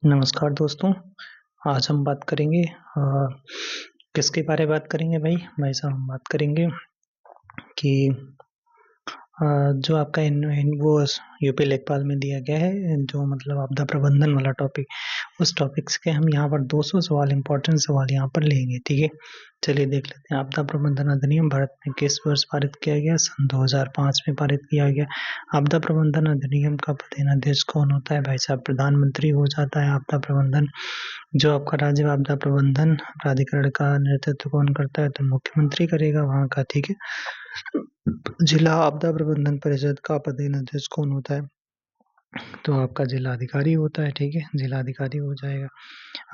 नमस्कार दोस्तों, आज हम बात करेंगे किसके बारे में बात करेंगे भाई साहब हम बात करेंगे कि जो आपका इन वो यूपी लेखपाल में दिया गया है जो मतलब आपदा प्रबंधन वाला टॉपिक, उस टॉपिक के हम यहाँ पर 200 सवाल इम्पोर्टेंट सवाल यहाँ पर लेंगे, ठीक है। चलिए देख लेते हैं। आपदा प्रबंधन अधिनियम भारत में किस वर्ष पारित किया गया? सन 2005 में पारित किया गया। आपदा प्रबंधन अधिनियम का अध्यक्ष कौन होता है? भाई साहब प्रधानमंत्री हो जाता है। आपदा प्रबंधन जो आपका राज्य आपदा प्रबंधन प्राधिकरण का नेतृत्व कौन करता है? तो मुख्यमंत्री करेगा वहाँ का, ठीक है। जिला आपदा प्रबंधन परिषद का अध्यक्ष कौन होता है? तो आपका जिलाधिकारी होता है, ठीक है, जिलाधिकारी हो जाएगा।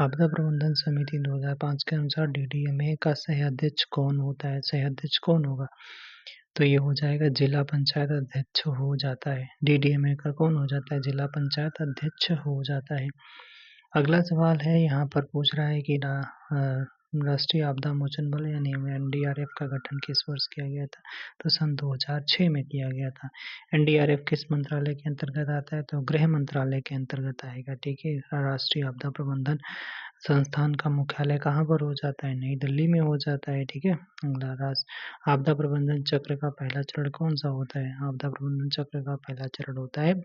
आपदा प्रबंधन समिति 2005 के अनुसार डीडीएमए का सह अध्यक्ष कौन होता है? सह अध्यक्ष कौन होगा? तो ये हो जाएगा जिला पंचायत अध्यक्ष हो जाता है। डीडीएमए का कौन हो जाता है? जिला पंचायत अध्यक्ष हो जाता है। अगला सवाल है, यहाँ पर पूछ रहा है कि राष्ट्रीय आपदा मोचन बल यानी एनडीआरएफ का गठन किस वर्ष किया गया था? तो सन 2006 में किया गया था। एनडीआरएफ किस मंत्रालय के अंतर्गत आता है? तो गृह मंत्रालय के अंतर्गत आएगा, ठीक है। राष्ट्रीय आपदा प्रबंधन संस्थान का मुख्यालय कहाँ पर हो जाता है? नई दिल्ली में हो जाता है, ठीक है। अगला आपदा प्रबंधन चक्र का पहला चरण कौन सा होता है? आपदा प्रबंधन चक्र का पहला चरण होता है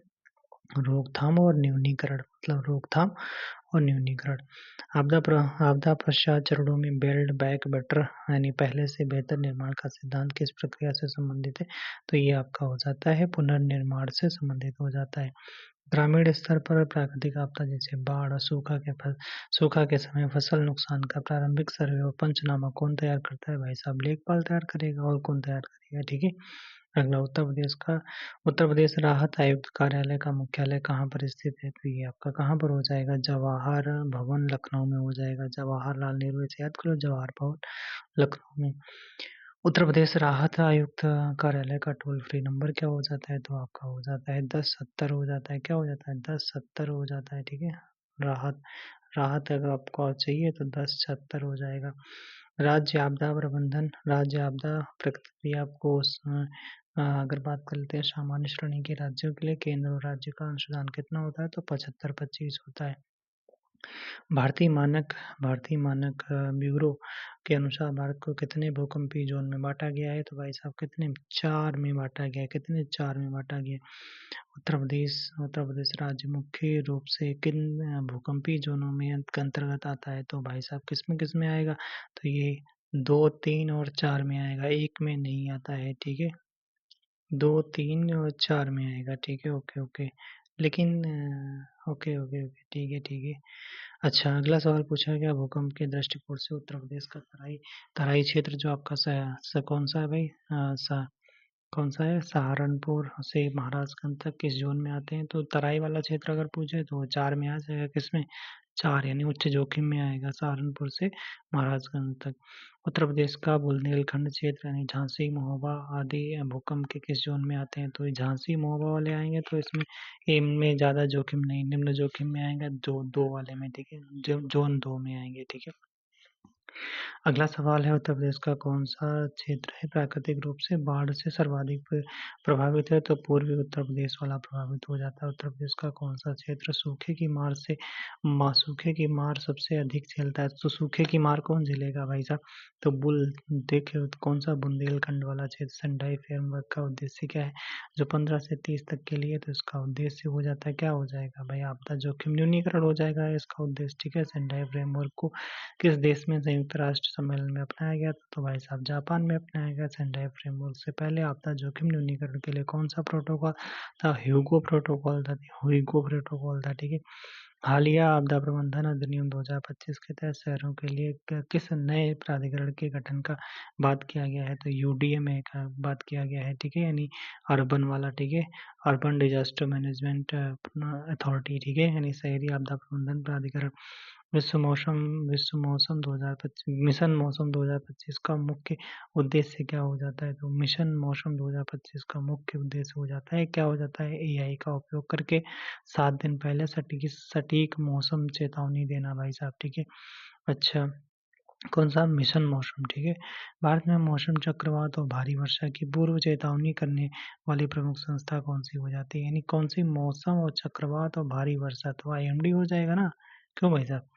रोकथाम और न्यूनीकरण, मतलब रोकथाम और न्यूनीकरण। आपदा पश्चात चरणों में बिल्ड बैक बेटर यानी पहले से बेहतर निर्माण का सिद्धांत किस प्रक्रिया से संबंधित है? तो ये आपका हो जाता है पुनर्निर्माण से संबंधित हो जाता है। ग्रामीण स्तर पर प्राकृतिक आपदा जैसे बाढ़ और सूखा के समय फसल नुकसान का प्रारंभिक सर्वे और पंचनामा कौन तैयार करता है? भाई साहब लेखपाल तैयार करेगा। और कौन तैयार करेगा, ठीक है। अगला उत्तर प्रदेश राहत आयुक्त कार्यालय का मुख्यालय कहाँ पर स्थित है? तो ये आपका कहाँ पर हो जाएगा? जवाहर भवन लखनऊ में हो जाएगा। जवाहरलाल नेहरू से याद करो, जवाहर भवन लखनऊ में। उत्तर प्रदेश राहत आयुक्त कार्यालय का टोल फ्री नंबर क्या हो जाता है? तो आपका हो जाता है 1070 हो जाता है। क्या हो जाता है? 1070 हो जाता है, ठीक है। राहत राहत अगर आपको चाहिए तो 1070 हो जाएगा। राज्य आपदा प्रक्रिया कोष अगर बात कर लेते हैं सामान्य श्रेणी के राज्यों के लिए केंद्र और राज्य का अंशदान कितना होता है? तो 75-25 होता है। भारतीय मानक ब्यूरो के अनुसार भारत को कितने भूकंपीय जोन में बांटा गया है? तो भाई साहब कितने? 4 में बांटा गया है। कितने? 4 में बांटा गया। उत्तर प्रदेश राज्य मुख्य रूप से किन भूकंपीय जोनों में अंतर्गत आता है? तो भाई साहब किस में आएगा? तो ये 2, 3 और 4 में आएगा, एक में नहीं आता है, ठीक है। 2, 3 और 4 में आएगा, ठीक है। ओके ओके, लेकिन ओके ओके ओके, ठीक है ठीक है। अच्छा, अगला सवाल पूछा गया भूकंप के दृष्टिकोण से उत्तर प्रदेश का तराई तराई क्षेत्र जो आपका कौन सा है भाई? कौन सा है? सहारनपुर से महाराजगंज तक किस जोन में आते हैं? तो तराई वाला क्षेत्र अगर पूछे तो 4 में आ जाएगा। किसमें? 4 यानी उच्च जोखिम में आएगा, सहारनपुर से महाराजगंज तक। उत्तर प्रदेश का बुंदेलखंड क्षेत्र यानी झांसी महोबा आदि भूकंप के किस जोन में आते हैं? तो ये झांसी महोबा वाले आएंगे, तो इसमें इनमें ज्यादा जोखिम नहीं, निम्न जोखिम में आएगा, जो 2 वाले में, ठीक है, जो जोन 2 में आएंगे, ठीक है। अगला सवाल है, उत्तर प्रदेश का कौन सा क्षेत्र है प्राकृतिक रूप से बाढ़ से सर्वाधिक प्रभावित है? तो पूर्वी उत्तर प्रदेश वाला प्रभावित हो जाता है। उत्तर प्रदेश का कौन सा क्षेत्र सूखे की मार सबसे अधिक झेलता है? तो सूखे की मार कौन झेलेगा भाई साहब? तो देखिए कौन सा? बुंदेलखंड वाला क्षेत्र। सेंडाई फ्रेमवर्क का उद्देश्य क्या है? जो 15 से 30 तक के लिए, तो इसका उद्देश्य हो जाता है, क्या हो जाएगा भाई? आपदा जोखिम न्यूनीकरण हो जाएगा इसका उद्देश्य, ठीक है। सेंडाई फ्रेमवर्क को किस देश में संयुक्त राष्ट्र सम्मेलन में अपनाया गया था? तो भाई साहब जापान में अपनाया गया। सेंडाई फ्रेमवर्क से पहले आपदा जोखिम न्यूनीकरण के लिए कौन सा प्रोटोकॉल था? ह्यूगो प्रोटोकॉल था, ठीक है। हालिया आपदा प्रबंधन अधिनियम 2025 के तहत शहरों के लिए किस नए प्राधिकरण के गठन का बात किया गया है? तो यूडीएमए का बात किया गया है, ठीक है, यानी अर्बन वाला, ठीक है, अर्बन डिजास्टर मैनेजमेंट अथॉरिटी, ठीक है, यानी शहरी आपदा प्रबंधन प्राधिकरण। विश्व मौसम 2025 मिशन मौसम 2025 का मुख्य उद्देश्य क्या हो जाता है? तो मिशन मौसम 2025 का मुख्य उद्देश्य हो जाता है, क्या हो जाता है? एआई का उपयोग करके 7 दिन पहले सटीक मौसम चेतावनी देना भाई साहब, ठीक है। अच्छा, कौन सा? मिशन मौसम, ठीक है। भारत में मौसम चक्रवात और भारी वर्षा की पूर्व चेतावनी करने वाली प्रमुख संस्था कौन सी हो जाती है? यानी कौन सी? मौसम और चक्रवात और भारी वर्षा, तो आईएमडी हो जाएगा ना, क्यों भाई साहब?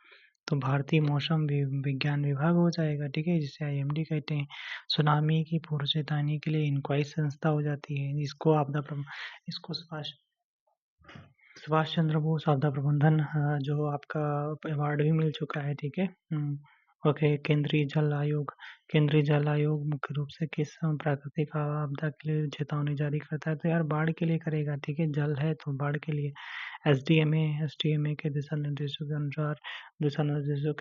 तो भारतीय मौसम विज्ञान विभाग हो जाएगा, ठीक है, जिसे आईएमडी कहते हैं। सुनामी की पूर्व चेतावनी के लिए इंक्वाइज संस्था हो जाती है, इसको सुभाष चंद्र बोस आपदा प्रबंधन, जो आपका अवार्ड भी मिल चुका है, ठीक है। ओके। केंद्रीय जल आयोग मुख्य रूप से किस प्राकृतिक आपदा के लिए चेतावनी जारी करता है? तो यार बाढ़ के लिए करेगा, ठीक है, जल है तो बाढ़ के लिए। एसडीएमए के दिशा निर्देशों के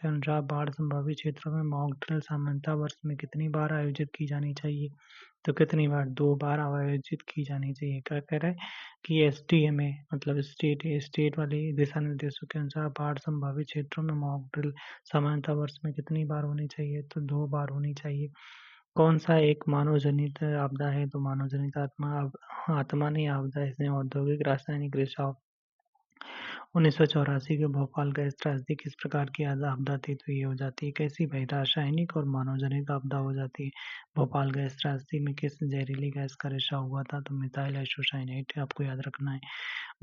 अनुसार बाढ़ संभावित क्षेत्रों में मॉक ड्रिल सामान्यतः वर्ष में कितनी बार आयोजित की जानी चाहिए? तो कितनी बार? 2 बार आयोजित की जानी चाहिए। क्या कह रहा है कि एसडीएमए मतलब स्टेट वाले दिशा निर्देशों के अनुसार बाढ़ संभावित क्षेत्रों में मॉक ड्रिल सामान्यतः वर्ष में कितनी बार होनी चाहिए? तो 2 बार होनी चाहिए। कौन सा एक मानव जनित आपदा है? तो मानव जनित आत्मा नहीं आपदा, इसमें औद्योगिक रासायनिक रिसाव 1984 के भोपाल गैस त्रासदी किस प्रकार की आपदा थी? तो ये हो जाती है कैसी भाई? रासायनिक और मानव जनित आपदा हो जाती है। भोपाल गैस त्रासदी में किस जहरीली गैस का रिसाव हुआ था? तो मिथाइल आइसोसाइनेट, आपको याद रखना है।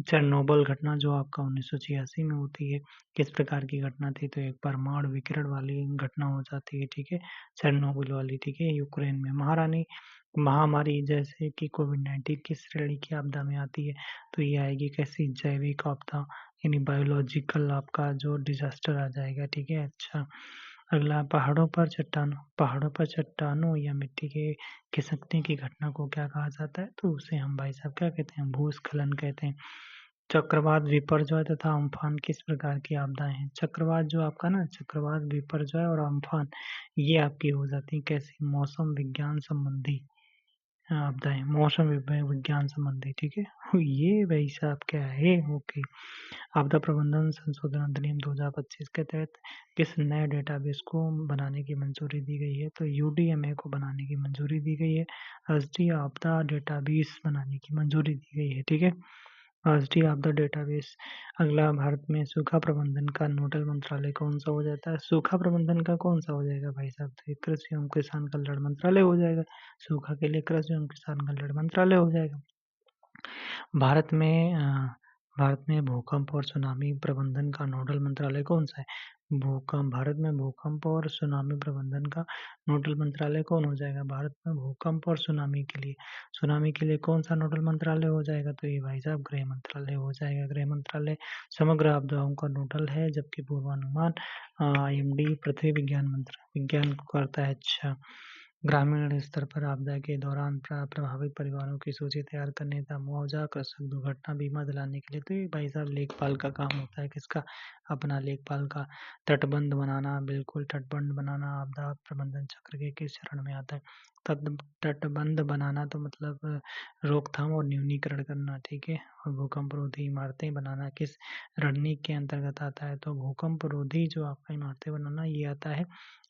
चेरनोबिल घटना जो आपका 1986 में होती है, किस प्रकार की घटना थी? तो एक परमाणु विकिरण वाली घटना हो जाती है, ठीक है, चेरनोबिल वाली, ठीक है, यूक्रेन में। महामारी जैसे कि कोविड-19 किस श्रेणी की आपदा में आती है? तो ये आएगी कैसी? जैविक आपदा, यानी बायोलॉजिकल आपका जो डिज़ास्टर आ जाएगा, ठीक है। अच्छा, अगला पहाड़ों पर चट्टानों या मिट्टी के खिसकने की घटना को क्या कहा जाता है? तो उसे हम भाई साहब क्या कहते हैं? भूस्खलन कहते हैं। चक्रवात, विपर्यय तथा अम्फान किस प्रकार की आपदाएँ हैं? चक्रवात, विपर्यय और अम्फान ये आपकी हो जाती हैं कैसी? मौसम विज्ञान संबंधी आपदाएँ, मौसम विज्ञान संबंधी, ठीक है। ये भाई साहब क्या है? ओके। आपदा प्रबंधन संशोधन अधिनियम 2025 के तहत किस नए डेटाबेस को बनाने की मंजूरी दी गई है? तो यूडीएमए को बनाने की मंजूरी दी गई है। राष्ट्रीय आपदा डेटाबेस बनाने की मंजूरी दी गई है, ठीक है। राष्ट्रीय आपदा डेटाबेस। अगला, भारत में सूखा प्रबंधन का नोडल मंत्रालय कौन-सा हो जाता है? सूखा प्रबंधन का कौन-सा हो जाएगा भाई साहब? तो ये कृषि एवं किसान कल्याण मंत्रालय हो जाएगा। सूखा के लिए कृषि एवं किसान कल्याण मंत्रालय हो जाएगा। भारत में भारत में भूकंप और सुनामी प्रबंधन का नोडल मंत्रालय कौन-सा है? भारत में भूकंप और सुनामी प्रबंधन का नोडल मंत्रालय कौन हो जाएगा? भारत में भूकंप और सुनामी के लिए कौन-सा नोडल मंत्रालय हो जाएगा? तो ये भाई साहब गृह मंत्रालय हो जाएगा। गृह मंत्रालय समग्र आपदाओं का नोडल है, जबकि पूर्वानुमान आईएमडी पृथ्वी विज्ञान को करता है। अच्छा, ग्रामीण स्तर पर आपदा के दौरान प्रभावित परिवारों की सूची तैयार करने का मुआवजा, कृषक दुर्घटना बीमा दिलाने के लिए। तो ये भाई साहब लेखपाल का काम होता है, किसका? अपना लेखपाल का। तटबंध बनाना, बिल्कुल तटबंध बनाना आपदा प्रबंधन चक्र के किस चरण में आता है? तटबंध बनाना तो मतलब रोकथाम और न्यूनीकरण करना, ठीक है। और भूकंप रोधी इमारतें बनाना किस रणनीति के अंतर्गत आता है? तो भूकंप रोधी जो आपका इमारतें बनाना ये आता है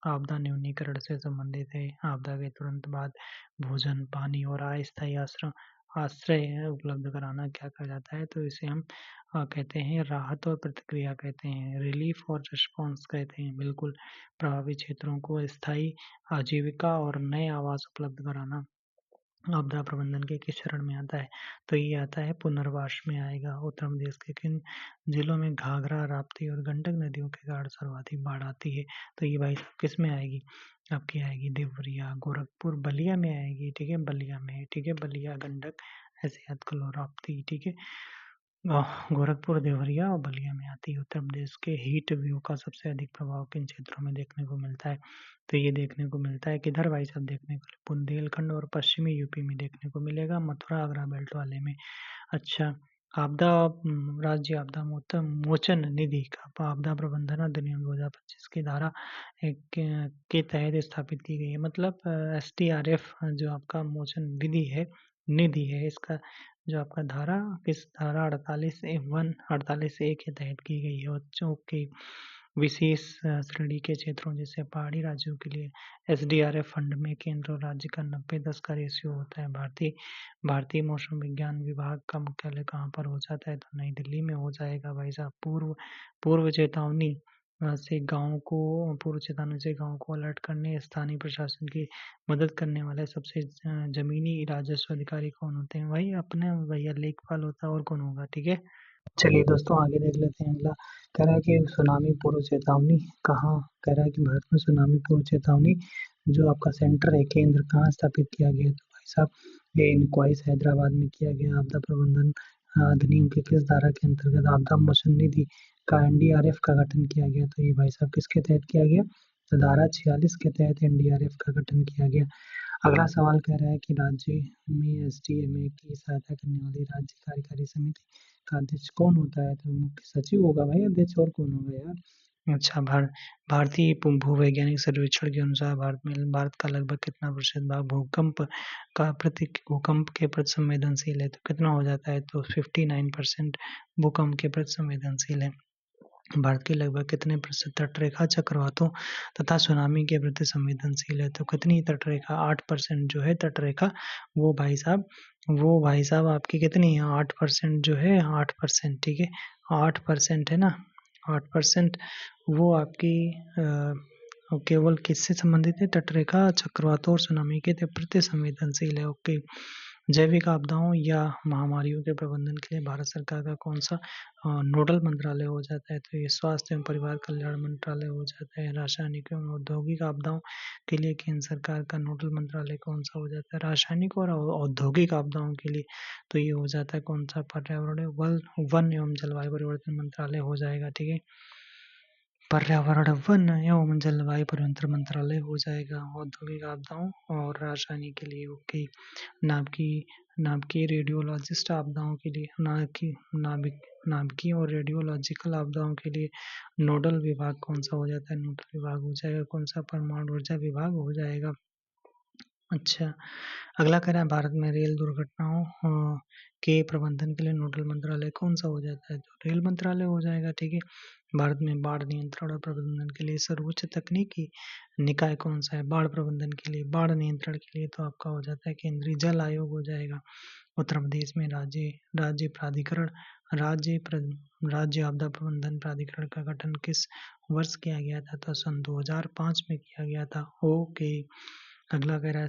आपदा न्यूनीकरण से संबंधित है। आपदा के तुरंत बाद भोजन, पानी और अस्थायी आश्रय उपलब्ध कराना क्या कहा जाता है? तो इसे हम कहते हैं राहत और प्रतिक्रिया कहते हैं, रिलीफ और रिस्पॉन्स कहते हैं। बिल्कुल, प्रभावित क्षेत्रों को स्थायी आजीविका और नए आवास उपलब्ध कराना आपदा प्रबंधन के किस चरण में आता है? तो ये आता है पुनर्वास में आएगा। उत्तर प्रदेश के किन जिलों में घाघरा, राप्ती और गंडक नदियों के कारण सर्वाधिक बाढ़ आती है? तो ये भाई साहब किस में आएगी? आपकी आएगी देवरिया, गोरखपुर, बलिया में आएगी, ठीक है, बलिया में, ठीक है, बलिया, गंडक, ऐसे याद कर लो, राप्ती, ठीक है। गोरखपुर, देवरिया और बलिया में आती है। उत्तर प्रदेश के हीट वेव का सबसे अधिक प्रभाव किन क्षेत्रों में देखने को मिलता है? तो ये देखने को मिलता है किधर भाई साहब? देखने को बुंदेलखंड और पश्चिमी यूपी में देखने को मिलेगा, मथुरा आगरा बेल्ट वाले में। अच्छा, राज्य आपदा मोचन निधि का आपदा प्रबंधन अधिनियम 2025 की धारा के तहत स्थापित की गई है। मतलब एसडीआरएफ जो आपका मोचन विधि है, निधि है, इसका जो आपका धारा किस धारा 48(1) 48(a) के तहत की गई है। बच्चों के विशेष श्रेणी के क्षेत्रों जैसे पहाड़ी राज्यों के लिए एसडीआरएफ फंड में केंद्र और राज्य का 90-10 का रेशियो होता है। भारतीय मौसम विज्ञान विभाग का मुख्यालय कहाँ पर हो जाता है? तो नई दिल्ली में हो जाएगा भाई साहब। पूर्व चेतावनी से गाँव को अलर्ट करने, स्थानीय प्रशासन की मदद करने वाले सबसे जमीनी राजस्व अधिकारी कौन होते हैं? वही अपने भैया लेखपाल होता है, और कौन होगा, ठीक है। चलिए दोस्तों आगे देख लेते हैं अगला। कह रहा है कि सुनामी पूर्व चेतावनी कहाँ, कह रहा है कि भारत में सुनामी पूर्व चेतावनी जो आपका सेंटर है, केंद्र कहाँ स्थापित किया गया है? तो भाई साहब ये इनक्वाइस हैदराबाद में किया गया। आपदा प्रबंधन अधिनियम के किस धारा के अंतर्गत आपदा मोचन निधि का एनडीआरएफ का गठन किया गया? तो ये भाई साहब किसके तहत किया गया? तो धारा 46 के तहत एनडीआरएफ का गठन किया गया। अगला सवाल कह रहा है कि राज्य में एसडीएमए की सहायता करने वाली राज्य कार्यकारी समिति का अध्यक्ष कौन होता है? तो मुख्य सचिव होगा भाई अध्यक्ष, और कौन होगा यार? अच्छा, भारतीय भूवैज्ञानिक सर्वेक्षण के अनुसार भारत का लगभग कितना प्रतिशत भाग भूकंप के प्रति संवेदनशील है? तो कितना हो जाता है? तो 59% भूकंप के प्रति संवेदनशील है। भारत के लगभग कितने प्रतिशत तटरेखा चक्रवातों तथा सुनामी के प्रति संवेदनशील है? तो कितनी तटरेखा? 8% जो है तटरेखा, वो भाई साहब आपकी कितनी है? 8% जो है, 8%, ठीक है, 8% है ना, 8% वो आपकी केवल किससे संबंधित है? तटरेखा चक्रवातों और सुनामी के प्रति संवेदनशील है। ओके। जैविक आपदाओं या महामारियों के प्रबंधन के लिए भारत सरकार का कौन सा नोडल मंत्रालय हो जाता है? तो ये स्वास्थ्य एवं परिवार कल्याण मंत्रालय हो जाता है। रासायनिक एवं औद्योगिक आपदाओं के लिए केंद्र सरकार का नोडल मंत्रालय कौन सा हो जाता है? रासायनिक और औद्योगिक आपदाओं के लिए तो ये हो जाता है कौन सा? पर्यावरण वन एवं जलवायु परिवर्तन मंत्रालय हो जाएगा, ठीक है। पर्यावरण वन एवं जलवायु परिवर्तन मंत्रालय हो जाएगा औद्योगिक आपदाओं और रासायनिक के लिए। ओके। नाभिकीय नाभिकीय रेडियोलॉजिस्ट आपदाओं के लिए नाभिकीय और रेडियोलॉजिकल आपदाओं के लिए नोडल विभाग कौन सा हो जाता है? नोडल विभाग हो जाएगा कौन सा? परमाणु ऊर्जा विभाग हो जाएगा। अच्छा, अगला कह रहा है भारत में रेल दुर्घटनाओं के प्रबंधन के लिए नोडल मंत्रालय कौन सा हो जाता है? तो रेल मंत्रालय हो जाएगा, ठीक है। भारत में बाढ़ नियंत्रण और प्रबंधन के लिए सर्वोच्च तकनीकी निकाय कौन सा है? बाढ़ प्रबंधन के लिए, बाढ़ नियंत्रण के लिए तो आपका हो जाता है केंद्रीय जल आयोग हो जाएगा। उत्तर प्रदेश में राज्य प्राधिकरण राज्य प्र, राज्य आपदा प्रबंधन प्राधिकरण का गठन किस वर्ष किया गया था? तो सन 2005 में किया गया था। ओके। अगला कह रहा है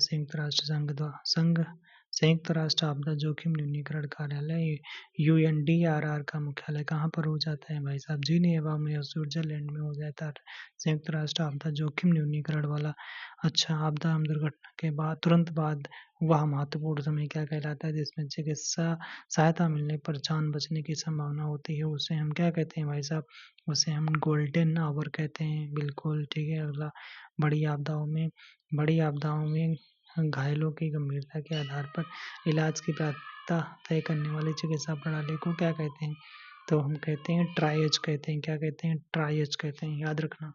संयुक्त राष्ट्र आपदा जोखिम न्यूनीकरण कार्यालय यूएनडीआरआर का मुख्यालय कहाँ पर हो जाता है? भाई साहब जिनेवा में और स्विट्जरलैंड में हो जाता है संयुक्त राष्ट्र आपदा जोखिम न्यूनीकरण वाला। अच्छा, आपदा एवं दुर्घटना के बाद तुरंत बाद वह महत्वपूर्ण समय क्या कहलाता है जिसमें चिकित्सा सहायता मिलने पर जान बचने की संभावना होती है? उसे हम क्या कहते हैं भाई साहब? उसे हम गोल्डन आवर कहते हैं। बिल्कुल ठीक है। अगला, बड़ी आपदाओं में बड़ी आपदाओं में घायलों की गंभीरता के आधार पर इलाज की प्राथमिकता तय करने वाली चिकित्सा प्रणाली को क्या कहते हैं? तो हम कहते हैं ट्रायज कहते हैं। क्या कहते हैं? ट्रायज कहते हैं, याद रखना।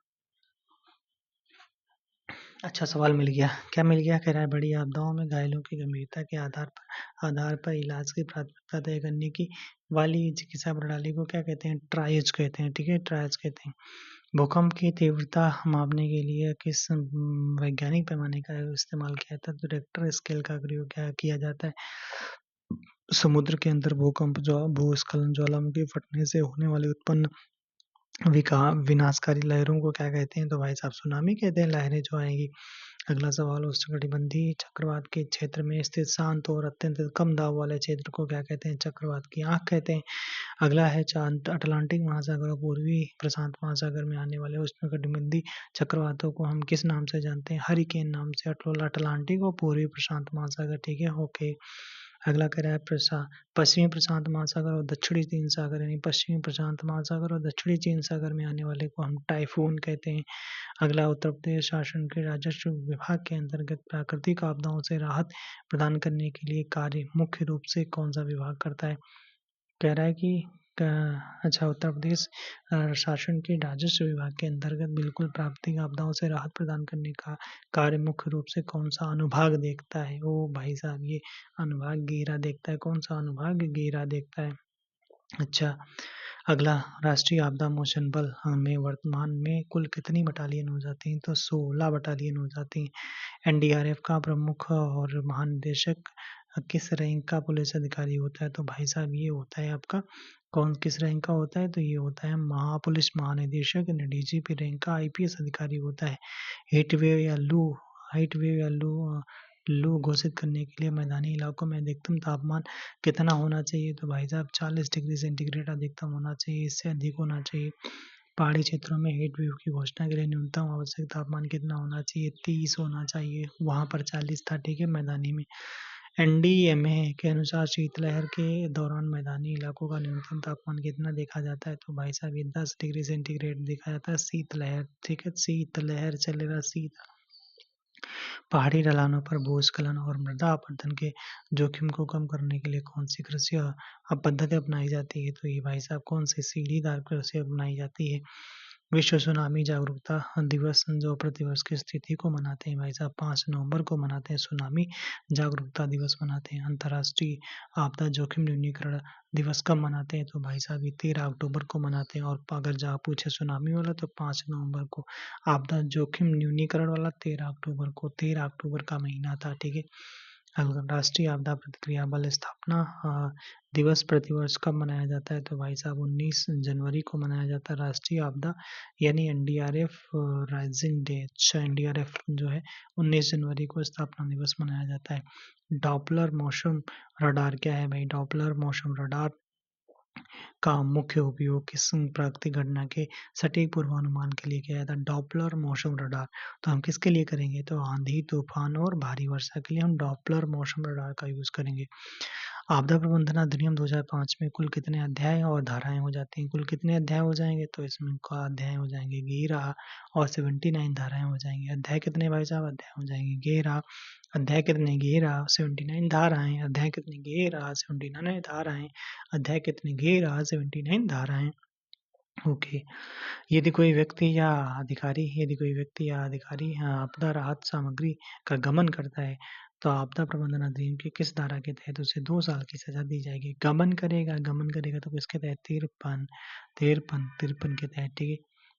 अच्छा, सवाल मिल गया। क्या मिल गया? कह रहा है बड़ी आपदाओं में घायलों की गंभीरता के आधार पर इलाज की प्राथमिकता तय करने की वाली चिकित्सा प्रणाली को क्या कहते हैं? ट्रायज कहते हैं, ठीक है, ट्रायज कहते हैं। भूकंप की तीव्रता मापने के लिए किस वैज्ञानिक पैमाने का इस्तेमाल किया जाता है? तो रिक्टर स्केल का प्रयोग क्या किया जाता है? समुद्र के अंदर भूकंप भूस्खलन ज्वालामुखी फटने से होने वाले उत्पन्न विनाशकारी लहरों को क्या कहते हैं? तो भाई साहब सुनामी कहते हैं, लहरें जो आएंगी। अगला सवाल, उष्णकटिबंधीय चक्रवात के क्षेत्र में स्थित शांत और अत्यंत कम दाब वाले क्षेत्र को क्या कहते हैं? चक्रवात की आंख कहते हैं। अगला है चांद अटलांटिक महासागर और पूर्वी प्रशांत महासागर में आने वाले उष्णकटिबंधीय चक्रवातों को हम किस नाम से जानते हैं? हरिकेन नाम से। अटलांटिक और पूर्वी प्रशांत महासागर, ठीक है, ओके। अगला कह रहा है पश्चिमी प्रशांत महासागर और दक्षिणी चीन सागर, यानी पश्चिमी प्रशांत महासागर और दक्षिणी चीन सागर में आने वाले को हम टाइफून कहते हैं। अगला, उत्तर प्रदेश शासन के राजस्व विभाग के अंतर्गत प्राकृतिक आपदाओं से राहत प्रदान करने के लिए कार्य मुख्य रूप से कौन सा विभाग करता है? कह रहा है कि अच्छा, उत्तर प्रदेश शासन के राजस्व विभाग के अंतर्गत बिल्कुल प्राकृतिक आपदाओं से राहत प्रदान करने का कार्य मुख्य रूप से कौन सा अनुभाग देखता है? ओ भाई साहब, ये अनुभाग गेरा देखता है। कौन सा अनुभाग? गेरा देखता है। अच्छा, अगला, राष्ट्रीय आपदा मोचन बल में वर्तमान में कुल कितनी बटालियन हो जाती हैं? तो 16 बटालियन हो जाती हैं। एनडीआरएफ का प्रमुख और महानिदेशक किस रैंक का पुलिस अधिकारी होता है? तो भाई साहब ये होता है आपका किस रैंक का होता है? तो ये होता है पुलिस महानिदेशक, डीजीपी रैंक का आईपीएस अधिकारी होता है। हीट वेव या लू लू घोषित करने के लिए मैदानी इलाकों में अधिकतम तापमान कितना होना चाहिए? तो भाई साहब 40 डिग्री सेंटीग्रेड अधिकतम होना चाहिए, इससे अधिक होना चाहिए। पहाड़ी क्षेत्रों में हीट वेव की घोषणा के लिए न्यूनतम आवश्यक तापमान कितना होना चाहिए? 30 होना चाहिए, वहाँ पर 40 था, ठीक है, मैदानी में। एनडीएमए के अनुसार शीतलहर के दौरान मैदानी इलाकों का न्यूनतम तापमान कितना देखा जाता है? तो भाई साहब ये 10 डिग्री सेंटीग्रेड देखा जाता है, शीतलहर, ठीक है, शीतलहर चलेगा, शीत। पहाड़ी ढलानों पर भूस्खलन और मृदा अपरदन के जोखिम को कम करने के लिए कौन सी कृषि पद्धति अपनाई जाती है? तो ये भाई साहब कौन सी सीढ़ीदार कृषि अपनाई जाती है? विश्व सुनामी जागरूकता दिवस जो प्रतिवर्ष की स्थिति को मनाते हैं भाई साहब 5 नवंबर को मनाते हैं, सुनामी जागरूकता दिवस मनाते हैं। अंतर्राष्ट्रीय आपदा जोखिम न्यूनीकरण दिवस कब मनाते हैं? तो भाई साहब ये 13 अक्टूबर को मनाते हैं। और अगर जहाँ पूछे सुनामी वाला तो 5 नवंबर को। आपदा जोखिम न्यूनीकरण वाला 13 अक्टूबर को, 13 अक्टूबर का महीना था, ठीक है। राष्ट्रीय आपदा प्रतिक्रिया बल स्थापना दिवस प्रतिवर्ष कब मनाया जाता है? तो भाई साहब 19 जनवरी को मनाया जाता है राष्ट्रीय आपदा यानी एनडीआरएफ राइजिंग डे। अच्छा, एनडीआरएफ जो है 19 जनवरी को स्थापना दिवस मनाया जाता है। डॉपलर मौसम रडार क्या है भाई? डॉपलर मौसम रडार का मुख्य उपयोग किस प्राकृतिक घटना के सटीक पूर्वानुमान के लिए किया जाता है? डॉपलर मौसम रडार। तो हम किसके लिए करेंगे? तो आंधी, तूफान और भारी वर्षा के लिए हम डॉपलर मौसम रडार का यूज करेंगे। आपदा प्रबंधन अधिनियम 2005 में कुल कितने अध्याय और धाराएं हो जाती हैं? कुल कितने अध्याय हो जाएंगे? तो इसमें का अध्याय हो जाएंगे 11 और 79 धाराएं हो जाएंगी। अध्याय कितने भाई साहब? अध्याय हो जाएंगे 11। अध्याय कितने? 11, 79 धाराएं। अध्याय कितने? 11, 79 धाराएं। अध्याय कितने? 11, 79 धाराएं। ओके। यदि कोई व्यक्ति या अधिकारी आपदा राहत सामग्री का गमन करता है तो आपदा प्रबंधन अधिनियम की किस धारा के तहत उसे 2 साल की सजा दी जाएगी? गमन करेगा तो किसके तहत? 53 53 53 के तहत, ठीक है,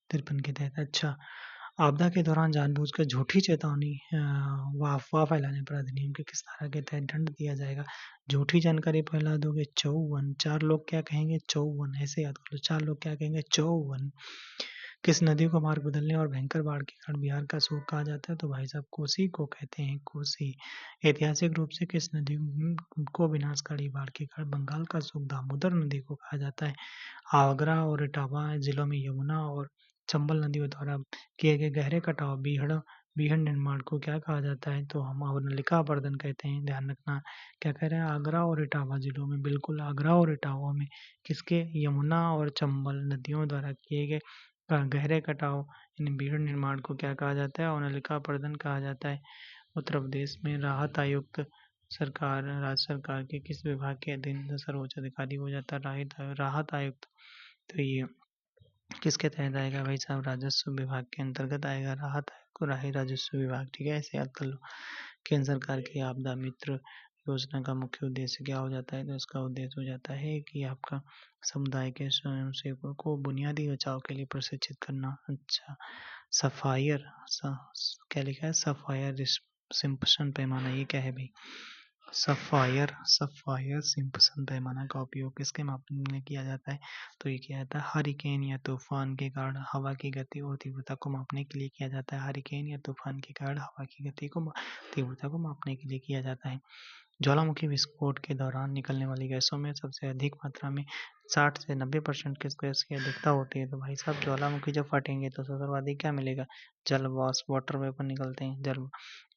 53 के तहत। अच्छा, आपदा के दौरान जानबूझकर झूठी चेतावनी व अफवाह फैलाने पर अधिनियम के किस धारा के तहत दंड दिया जाएगा? झूठी जानकारी फैला दोगे 54। 4 लोग क्या कहेंगे? 54। ऐसे याद कर लो, 4 लोग क्या कहेंगे? 54। किस नदी को मार्ग बदलने और भयंकर बाढ़ के कारण बिहार का शोक कहा जाता है? तो भाई साहब कोसी को कहते हैं, कोसी। ऐतिहासिक रूप से किस नदी को विनाशकारी बाढ़ के कारण बंगाल का शोक दामोदर नदी को कहा जाता है? आगरा और इटावा जिलों में यमुना और चंबल नदियों द्वारा किए गए गहरे कटाव बीहड़ निर्माण को क्या कहा जाता है? तो हम अवनलिका अपर्दन कहते हैं, ध्यान रखना। क्या कह रहे हैं? आगरा और इटावा जिलों में, बिल्कुल आगरा और इटावा में किसके? यमुना और चंबल नदियों द्वारा किए गए गहरे कटाव यानी बीहड़ निर्माण को क्या कहा जाता है? अवनलिका अपर्दन कहा जाता है। उत्तर प्रदेश में राहत आयुक्त राज्य सरकार के किस विभाग के अधीन सर्वोच्च अधिकारी हो जाता है? राहत आयुक्त। तो ये किसके तहत आएगा भाई साहब? राजस्व विभाग के अंतर्गत आएगा राहत आयोग को, राही राजस्व विभाग, ठीक है, ऐसे याद कर लो। केंद्र सरकार की आपदा मित्र योजना का मुख्य उद्देश्य क्या हो जाता है? तो इसका उद्देश्य हो जाता है कि आपका समुदाय के स्वयंसेवकों को बुनियादी बचाव के लिए प्रशिक्षित करना। अच्छा, सफायर क्या लिखा है? सफायर सिंपसन पैमाना, ये क्या है भाई? सफायर सिंपसन पैमाना का उपयोग किसके मापने में किया जाता है? तो ये किया जाता है हरिकेन या तूफान के कारण हवा की गति और तीव्रता को मापने के लिए किया जाता है। हरिकेन या तूफान के कारण हवा की गति को तीव्रता को मापने के लिए किया जाता है। ज्वालामुखी विस्फोट के दौरान निकलने वाली गैसों में सबसे अधिक मात्रा में 60 से 90% किस गैस की अधिकता होती है? तो भाई साहब ज्वालामुखी जब फटेंगे तो सर्वाधिक क्या मिलेगा? जल वाष्प, वाटर वेपर निकलते हैं।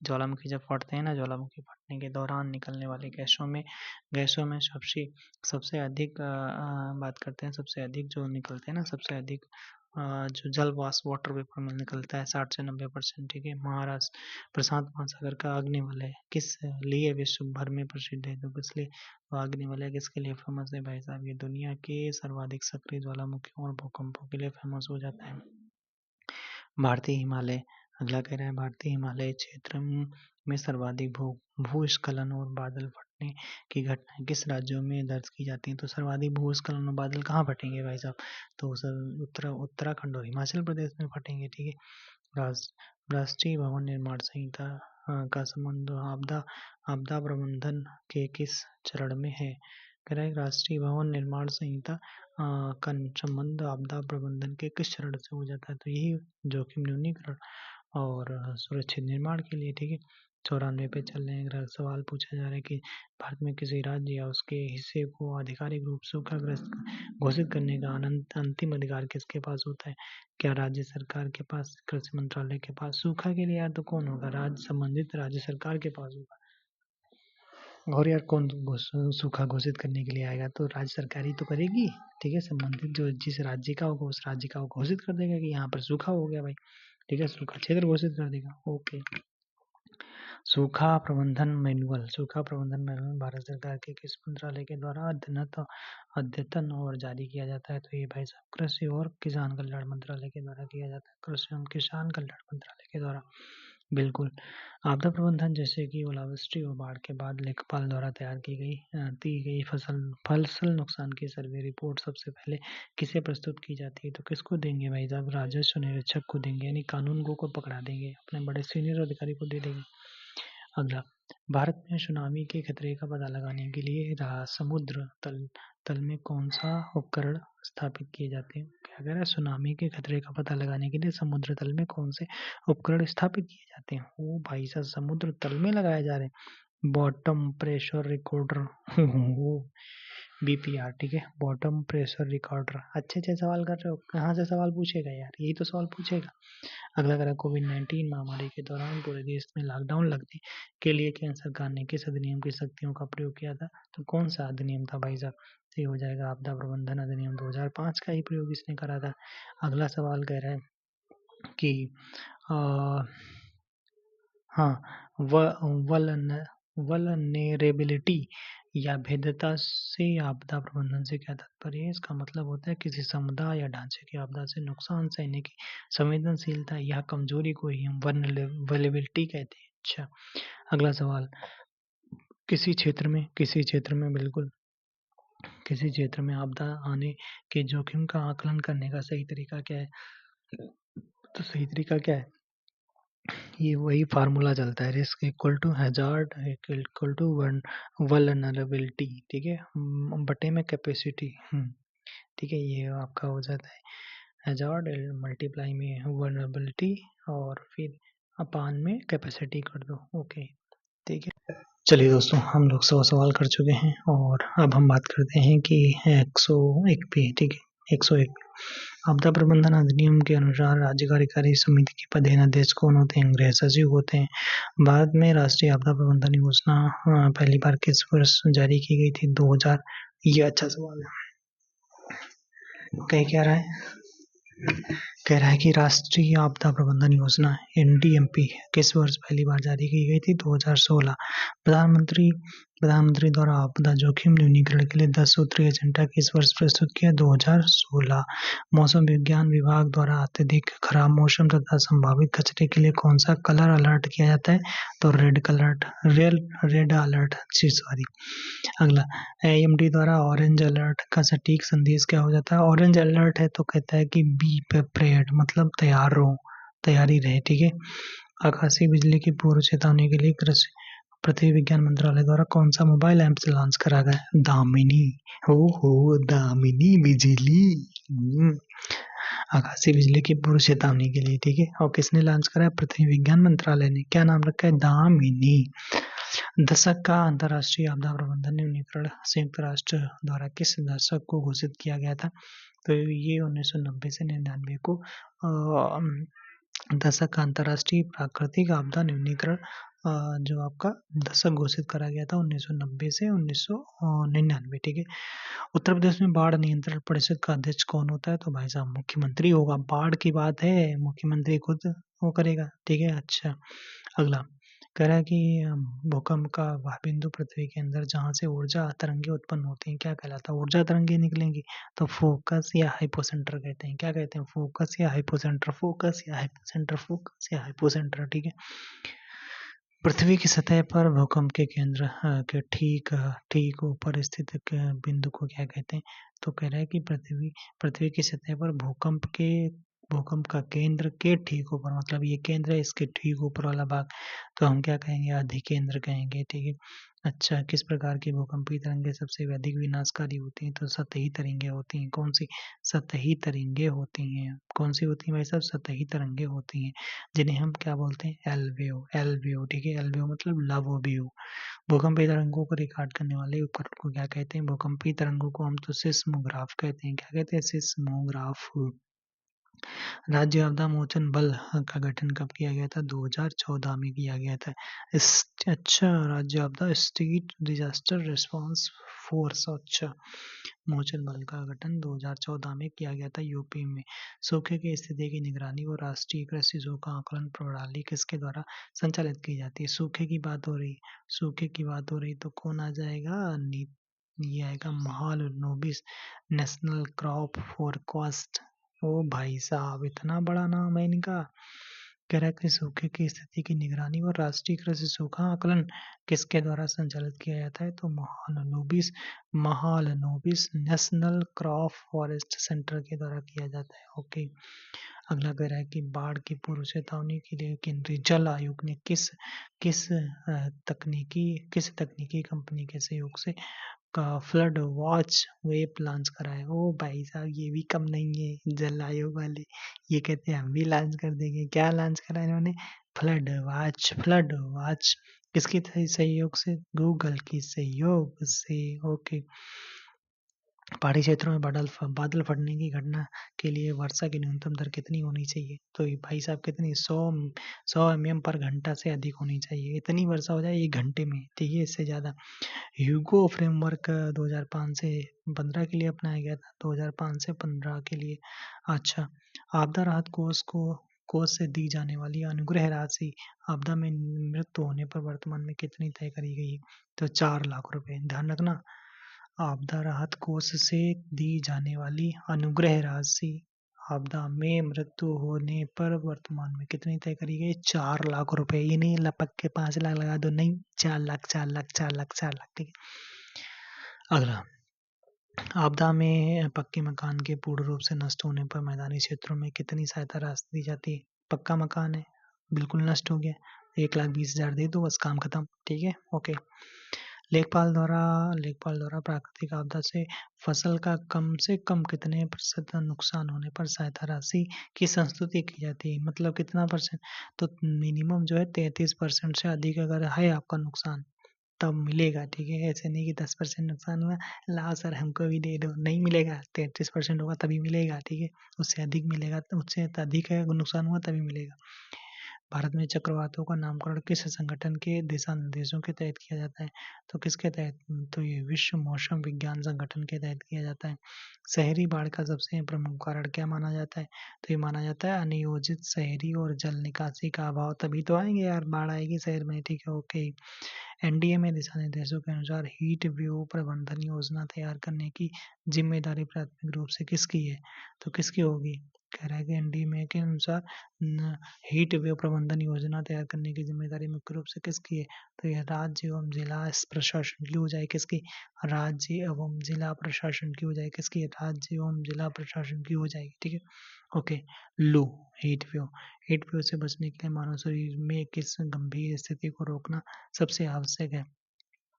ज्वालामुखी जब फटते हैं ना, ज्वालामुखी फटने के दौरान निकलने वाली गैसों में सबसे सबसे अधिक बात करते हैं, सबसे अधिक जो निकलते हैं ना, सबसे अधिक जो जल वाष्प, वाटर वेपर में निकलता है 60 से 90%, ठीक है। महाराष्ट्र प्रशांत महासागर का अग्निवलय किस लिए विश्व भर में प्रसिद्ध है? तो किस लिए अग्निवलय किसके लिए फेमस है भाई साहब? ये दुनिया के सर्वाधिक सक्रिय ज्वालामुखियों और भूकंपों के लिए फेमस हो जाता है। भारतीय हिमालय, अगला कह रहा है भारतीय हिमालय क्षेत्र में सर्वाधिक भूस्खलन और बादल फटने की घटनाएं किस राज्यों में दर्ज की जाती हैं? तो सर्वाधिक भूस्खलन और बादल कहाँ फटेंगे भाई साहब? तो सर उत्तराखंड और हिमाचल प्रदेश में फटेंगे, ठीक है। राष्ट्रीय भवन निर्माण संहिता का संबंध आपदा प्रबंधन के किस चरण में है? कह रहा है राष्ट्रीय भवन निर्माण संहिता का संबंध आपदा प्रबंधन के किस चरण से हो जाता है? तो यही जोखिम न्यूनीकरण और सुरक्षित निर्माण के लिए, ठीक है। 94 पे चल रहे हैं। अगला सवाल पूछा जा रहा है कि भारत में किसी राज्य या उसके हिस्से को आधिकारिक रूप से सूखाग्रस्त घोषित करने का अंतिम अधिकार किसके पास होता है? क्या राज्य सरकार के पास, कृषि मंत्रालय के पास? सूखा के लिए यार तो कौन होगा? संबंधित राज्य सरकार के पास होगा। और यार कौन सूखा घोषित करने के लिए आएगा? तो राज्य सरकार ही तो करेगी। ठीक है, संबंधित जो जिस राज्य का होगा उस राज्य का वो घोषित कर देगा कि यहाँ पर सूखा हो गया भाई। ठीक है, सूखा क्षेत्र घोषित कर देगा। ओके। सूखा प्रबंधन मैनुअल भारत सरकार के किस मंत्रालय के द्वारा अद्यतन और जारी किया जाता है? तो ये भाई साहब कृषि और किसान कल्याण मंत्रालय के द्वारा किया जाता है। कृषि एवं किसान कल्याण मंत्रालय के द्वारा। बिल्कुल। आपदा प्रबंधन जैसे कि ओलावृष्टि और बाढ़ के बाद लेखपाल द्वारा तैयार की गई फसल नुकसान की सर्वे रिपोर्ट सबसे पहले किसे प्रस्तुत की जाती है? तो किसको देंगे भाई साहब? राजस्व निरीक्षक को देंगे, यानी कानून को पकड़ा देंगे, अपने बड़े सीनियर अधिकारी को दे देंगे। अगला, भारत में सुनामी के खतरे का पता लगाने के लिए समुद्र तल में कौन सा उपकरण स्थापित किए जाते हैं? क्या कह रहा है? सुनामी के खतरे का पता लगाने के लिए समुद्र तल में कौन से उपकरण स्थापित किए जाते हैं? ओ भाई साहब, समुद्र तल में लगाए जा रहे हैं। Bottom pressure recorder BPR. ठीक है, बॉटम प्रेशर रिकॉर्डर। अच्छे अच्छे सवाल कर रहे हो। कहाँ से सवाल पूछेगा यार? यही तो सवाल पूछेगा। अगला करा, कोविड-19 महामारी के दौरान पूरे देश में लॉकडाउन लगने के लिए केंद्र सरकार ने किस अधिनियम की शक्तियों का प्रयोग किया था? तो कौन सा अधिनियम था भाई साहब? तो ये हो जाएगा आपदा प्रबंधन अधिनियम 2005 का ही प्रयोग इसने करा था। अगला सवाल कह रहा है कि आ, हाँ, वल्नरेबिलिटी या भेद्यता से आपदा प्रबंधन से क्या तात्पर्य है? इसका मतलब होता है किसी समुदाय या ढांचे की आपदा से नुकसान सहने की संवेदनशीलता या कमजोरी को ही हम वल्नरेबिलिटी कहते हैं। अच्छा, अगला सवाल, किसी क्षेत्र में बिल्कुल किसी क्षेत्र में आपदा आने के जोखिम का आकलन करने का सही तरीका क्या है? तो सही तरीका क्या है? ये वही फार्मूला चलता है, risk equal to hazard equal to vulnerability. ठीक है, बटे में कैपेसिटी। ठीक है, ये आपका हो जाता है हैजार्ड मल्टीप्लाई में वल्नरेबिलिटी और फिर अपान में कैपेसिटी कर दो। ओके, ठीक है। चलिए दोस्तों, हम लोग 100 सवाल कर चुके हैं और अब हम बात करते हैं कि 101 पे। ठीक है, 101 आपदा प्रबंधन अधिनियम के अनुसार राज्य कार्यकारी समिति के पदेनाध्यक्ष कौन होते हैं? गृह सचिव होते हैं। भारत में राष्ट्रीय आपदा प्रबंधन योजना पहली बार किस वर्ष जारी की गई थी? 2000। ये अच्छा सवाल है। क्या रहा है? कह रहा है कि राष्ट्रीय आपदा प्रबंधन योजना एनडीएमपी किस वर्ष पहली बार जारी की गई थी? 2016। प्रधानमंत्री द्वारा आपदा जोखिम न्यूनीकरण के लिए 10 सूत्रीय एजेंडा किस वर्ष प्रस्तुत किया? 2016। मौसम विज्ञान विभाग द्वारा अत्यधिक खराब मौसम तथा संभावित खतरे के लिए कौन सा कलर अलर्ट किया जाता है? तो रेड अलर्ट। सॉरी। अगला, एएमडी द्वारा ऑरेंज अलर्ट का सटीक संदेश क्या हो जाता है? ऑरेंज अलर्ट है तो कहता है कि बी प्रिपेयर्ड, मतलब तैयार रहो, तैयारी रहे। ठीक है, आकाशीय बिजली की पूर्व चेतावनी के लिए कृषि पृथ्वी विज्ञान मंत्रालय द्वारा कौन सा मोबाइल ऐप लॉन्च करा गया? दामिनी। हो दामिनी बिजली। आकाशीय बिजली की पूर्व चेतावनी के लिए। ठीक है, और किसने लॉन्च करा है? पृथ्वी विज्ञान मंत्रालय ने। क्या नाम रखा है? दामिनी। दशक का अंतर्राष्ट्रीय आपदा प्रबंधन न्यूनीकरण संयुक्त राष्ट्र द्वारा किस दशक को घोषित किया गया था? तो ये 1990 से 99 को दशक का अंतर्राष्ट्रीय प्राकृतिक आपदा न्यूनीकरण जो आपका दशक घोषित करा गया था 1990 से 1999। ठीक है, उत्तर प्रदेश में बाढ़ नियंत्रण परिषद का अध्यक्ष कौन होता है? तो भाई साहब मुख्यमंत्री होगा। बाढ़ की बात है, मुख्यमंत्री खुद वो करेगा। ठीक है, अच्छा। अगला कह रहा है कि भूकंप का वह बिंदु पृथ्वी के अंदर जहां से ऊर्जा तरंगे उत्पन्न होती हैं क्या कहलाता है? ऊर्जा तरंगे निकलेंगी तो फोकस या हाइपोसेंटर कहते हैं। क्या कहते हैं? फोकस या हाइपोसेंटर, फोकस या हाइपोसेंटर, फोकस या हाइपोसेंटर। ठीक है, पृथ्वी की सतह पर भूकंप के केंद्र के ठीक ऊपर स्थित बिंदु को क्या कहते हैं? तो कह रहा है कि पृथ्वी की सतह पर भूकंप के भूकंप का केंद्र के ठीक ऊपर, मतलब ये केंद्र है, इसके ठीक ऊपर वाला भाग तो हम क्या कहेंगे, अधिकेंद्र कहेंगे। ठीक है। अच्छा, किस प्रकार की भूकंपीय तरंगें सबसे अधिक विनाशकारी होती हैं? तो सतही तरंगें होती हैं। कौन सी? सतही तरंगें होती हैं। कौन सी होती हैं भाई साहब? सतही तरंगें होती हैं, जिन्हें हम क्या बोलते हैं? एलवीओ। एलवीओ, ठीक है। एलवीओ मतलब लव व्यू। भूकंपीय तरंगों को रिकॉर्ड करने वाले उपकरण को क्या कहते हैं? भूकंपीय तरंगों को हम तो सिस्मोग्राफ कहते हैं। क्या कहते हैं? सिस्मोग्राफ। राज्य आपदा मोचन बल का गठन कब किया गया था? 2014 में किया गया था। अच्छा, राज्य आपदा स्टेट डिजास्टर रिस्पांस फोर्स, अच्छा, मोचन बल का गठन 2014 में किया गया था यूपी में। सूखे की स्थिति की निगरानी और राष्ट्रीय कृषि सूखा आकलन प्रणाली किसके द्वारा संचालित की जाती है? सूखे की बात हो रही, सूखे की बात हो रही तो कौन आ जाएगा? ये आएगा महालनोबिस नेशनल क्रॉप फोरकास्ट। ओ भाई साहब, इतना बड़ा नाम है इनका। कह रहा है कि सूखे की स्थिति की निगरानी और राष्ट्रीय कृषि सूखा आकलन किसके द्वारा संचालित किया जाता है? तो Mahalanobis national crop forest centre के द्वारा किया जाता है। ओके। अगला कह रहा है कि बाढ़ की पूर्व चेतावनी के लिए केंद्रीय जल आयोग ने किस तकनीकी कंपनी के सहयोग से का फ्लड वॉच वेब लॉन्च करा है? ओ भाई साहब, ये भी कम नहीं है जल आयोग वाले। ये कहते हैं हम भी लॉन्च कर देंगे। क्या लॉन्च करा इन्होंने? Flood watch. फ्लड वॉच किसके सहयोग से? गूगल की सहयोग से। ओके। पहाड़ी क्षेत्रों में बादल फटने की घटना के लिए वर्षा की न्यूनतम दर कितनी होनी चाहिए? तो ये भाई साहब कितनी? 100 mm पर घंटा से अधिक होनी चाहिए। इतनी वर्षा हो जाए 1 घंटे में, ठीक है, इससे ज़्यादा। ह्यूगो फ्रेमवर्क 2005 से 15 के लिए अपनाया गया था। 2005 से 15 के लिए। अच्छा, आपदा राहत कोष से दी जाने वाली अनुग्रह राशि आपदा में मृत्यु होने पर वर्तमान में कितनी तय करी गई है? तो 4 लाख रुपए। ध्यान रखना, आपदा राहत कोष से दी जाने वाली अनुग्रह राशि आपदा में मृत्यु होने पर वर्तमान में कितनी तय करी गई? 4 लाख रुपए। ये नहीं लपक के 5 लाख लगा दो, नहीं, 4 लाख, 4 लाख, 4 लाख, 4 लाख, ठीक है। अगला, आपदा में पक्के मकान के पूर्ण रूप से नष्ट होने पर मैदानी क्षेत्रों में कितनी सहायता राशि दी जाती है? पक्का मकान है, बिल्कुल नष्ट हो गया, 1,20,000 दे दो, बस काम खत्म। ठीक है। ओके। लेखपाल द्वारा प्राकृतिक आपदा से फसल का कम से कम कितने प्रतिशत नुकसान होने पर सहायता राशि की संस्तुति की जाती है? मतलब कितना परसेंट? तो मिनिमम जो है 33% से अधिक अगर है आपका नुकसान तब मिलेगा। ठीक है। ऐसे नहीं कि 10% नुकसान हुआ, लाओ सर हमको भी दे दो, नहीं मिलेगा। 33% होगा तभी मिलेगा। ठीक है। उससे अधिक मिलेगा, उससे अधिक है नुकसान हुआ तभी मिलेगा। भारत में चक्रवातों का नामकरण किस संगठन के दिशा निर्देशों के तहत किया जाता है? तो किसके तहत? तो ये विश्व मौसम विज्ञान संगठन के तहत किया जाता है। शहरी बाढ़ का सबसे प्रमुख कारण क्या माना जाता है? तो ये माना जाता है अनियोजित शहरी और जल निकासी का अभाव। तभी तो आएंगे यार, बाढ़ आएगी शहर में। ठीक है। ओके। एनडीए में दिशा निर्देशों के अनुसार हीट वेव प्रबंधन योजना तैयार करने की जिम्मेदारी प्राथमिक रूप से किसकी है? तो किसकी होगी? कह रहा है कि एनडीए के अनुसार हीट वेव प्रबंधन योजना तैयार करने की जिम्मेदारी मुख्य रूप से किसकी है? तो यह राज्य एवं जिला प्रशासन की हो जाए। किसकी? राज्य एवं जिला प्रशासन की हो जाए। किसकी? राज्य एवं जिला प्रशासन की हो जाएगी। ठीक है। ओके। लू, हीट वेव। हीट वेव से बचने के लिए मानव शरीर में किस गंभीर स्थिति को रोकना सबसे आवश्यक है?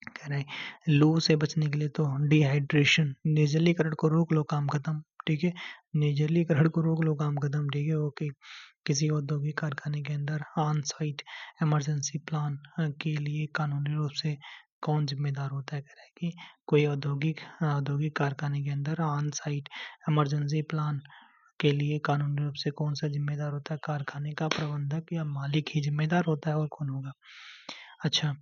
कह रहे हैं लू से बचने के लिए तो डिहाइड्रेशन, निर्जलीकरण को रोक लो, काम खत्म। ठीक है। निर्जलीकरण को रोक लो, काम खत्म। ठीक है। ओके। किसी औद्योगिक कारखाने के अंदर ऑन साइट इमरजेंसी प्लान के लिए कानूनी रूप से कौन जिम्मेदार होता है? कह रहा है कि कोई औद्योगिक कारखाने के अंदर ऑन साइट इमरजेंसी प्लान के लिए कानूनी रूप से कौन सा जिम्मेदार होता है? कारखाने का प्रबंधक या मालिक ही जिम्मेदार होता है, और कौन होगा? अच्छा,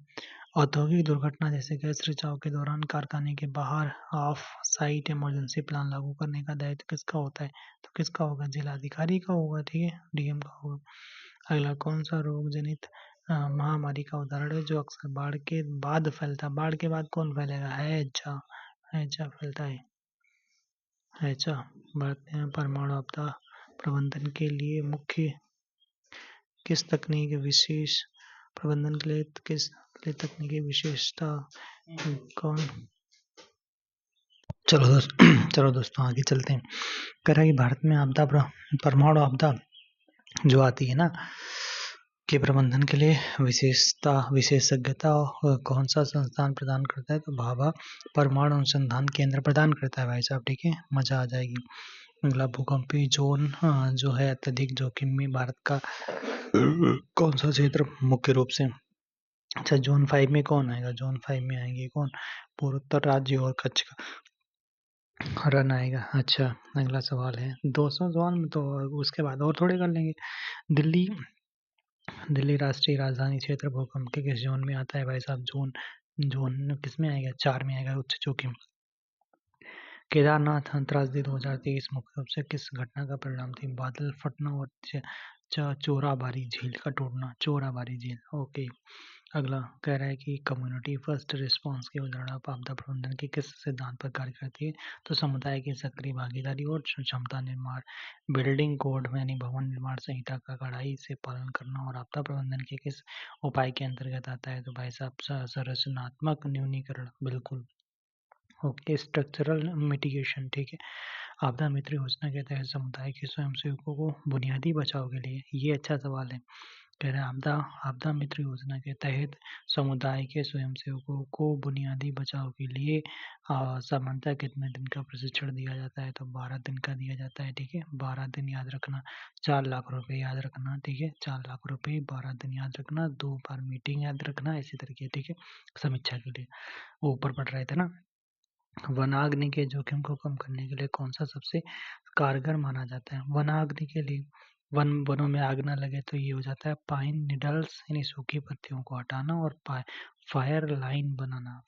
औद्योगिक दुर्घटना जैसे गैस रिसाव के दौरान कारखाने के बाहर ऑफ साइट इमरजेंसी प्लान लागू करने का दायित्व किसका होता है? तो किसका होगा? जिलाधिकारी का होगा। ठीक है। डीएम का होगा। अगला, कौन सा रोग जनित महामारी का उदाहरण है जो अक्सर बाढ़ के बाद फैलता है? बाढ़ के बाद कौन फैलेगा? हैजा फैलता है। हैजा। भारत में परमाणु आपदा प्रबंधन के लिए किस तकनीक विशेष प्रबंधन के लिए किस तकनीकी विशेषता कौन चलो दोस्तों आगे चलते हैं। कह रहा है कि भारत में परमाणु आपदा जो आती है ना के प्रबंधन के लिए विशेषज्ञता कौन सा संस्थान प्रदान करता है? तो भाभा परमाणु अनुसंधान केंद्र प्रदान करता है भाई साहब। ठीक है, मजा आ जाएगी। अगला, भूकंपीय जोन जो है अत्यधिक जोखिम में भारत का कौन सा क्षेत्र मुख्य रूप से? अच्छा, जोन 5 में कौन आएगा? जोन 5 में आएंगे कौन? पूर्वोत्तर राज्य और कच्छ का रन आएगा। अच्छा, अगला सवाल है 200 सवाल में, तो उसके बाद और थोड़े कर लेंगे। दिल्ली राष्ट्रीय राजधानी क्षेत्र भूकंप के किस जोन में आता है भाई साहब? जोन किस में आएगा? 4 में आएगा, उच्च जोखिम। केदारनाथ त्रासदी 2023 मुख्य रूप से किस घटना का परिणाम थी? बादल फटना और चोराबारी झील का टूटना। चोराबारी झील, ओके। अगला कह रहा है कि कम्युनिटी फर्स्ट रिस्पांस की अवधारणा आपदा प्रबंधन के किस सिद्धांत पर कार्य करती है? तो समुदाय की सक्रिय भागीदारी और क्षमता निर्माण। बिल्डिंग कोड यानी भवन निर्माण संहिता का कड़ाई से पालन करना और आपदा प्रबंधन के किस उपाय के अंतर्गत आता है? तो भाई साहब संरचनात्मक न्यूनीकरण, बिल्कुल। ओके, स्ट्रक्चरल मिटिगेशन, ठीक है। आपदा मित्र योजना के तहत समुदाय के स्वयंसेवकों को बुनियादी बचाव के लिए, ये अच्छा सवाल है। कह रहे हैं आपदा मित्र योजना के तहत समुदाय के स्वयंसेवकों को बुनियादी बचाव के लिए सामान्यतः कितने दिन का प्रशिक्षण दिया जाता है? तो 12 दिन का दिया जाता है। ठीक है, 12 दिन याद रखना। 4 लाख रुपए याद रखना। ठीक है, 4 लाख रुपए, 12 दिन याद रखना, 2 बार मीटिंग याद रखना, इसी तरीके। ठीक है, समीक्षा के लिए वो ऊपर पढ़ रहे थे ना। वनाग्नि के जोखिम को कम करने के लिए कौन सा सबसे कारगर माना जाता है? वनाग्नि के लिए वनों में आग ना लगे तो ये हो जाता है पाइन नीडल्स यानी सूखी पत्तियों को हटाना और फायर लाइन बनाना।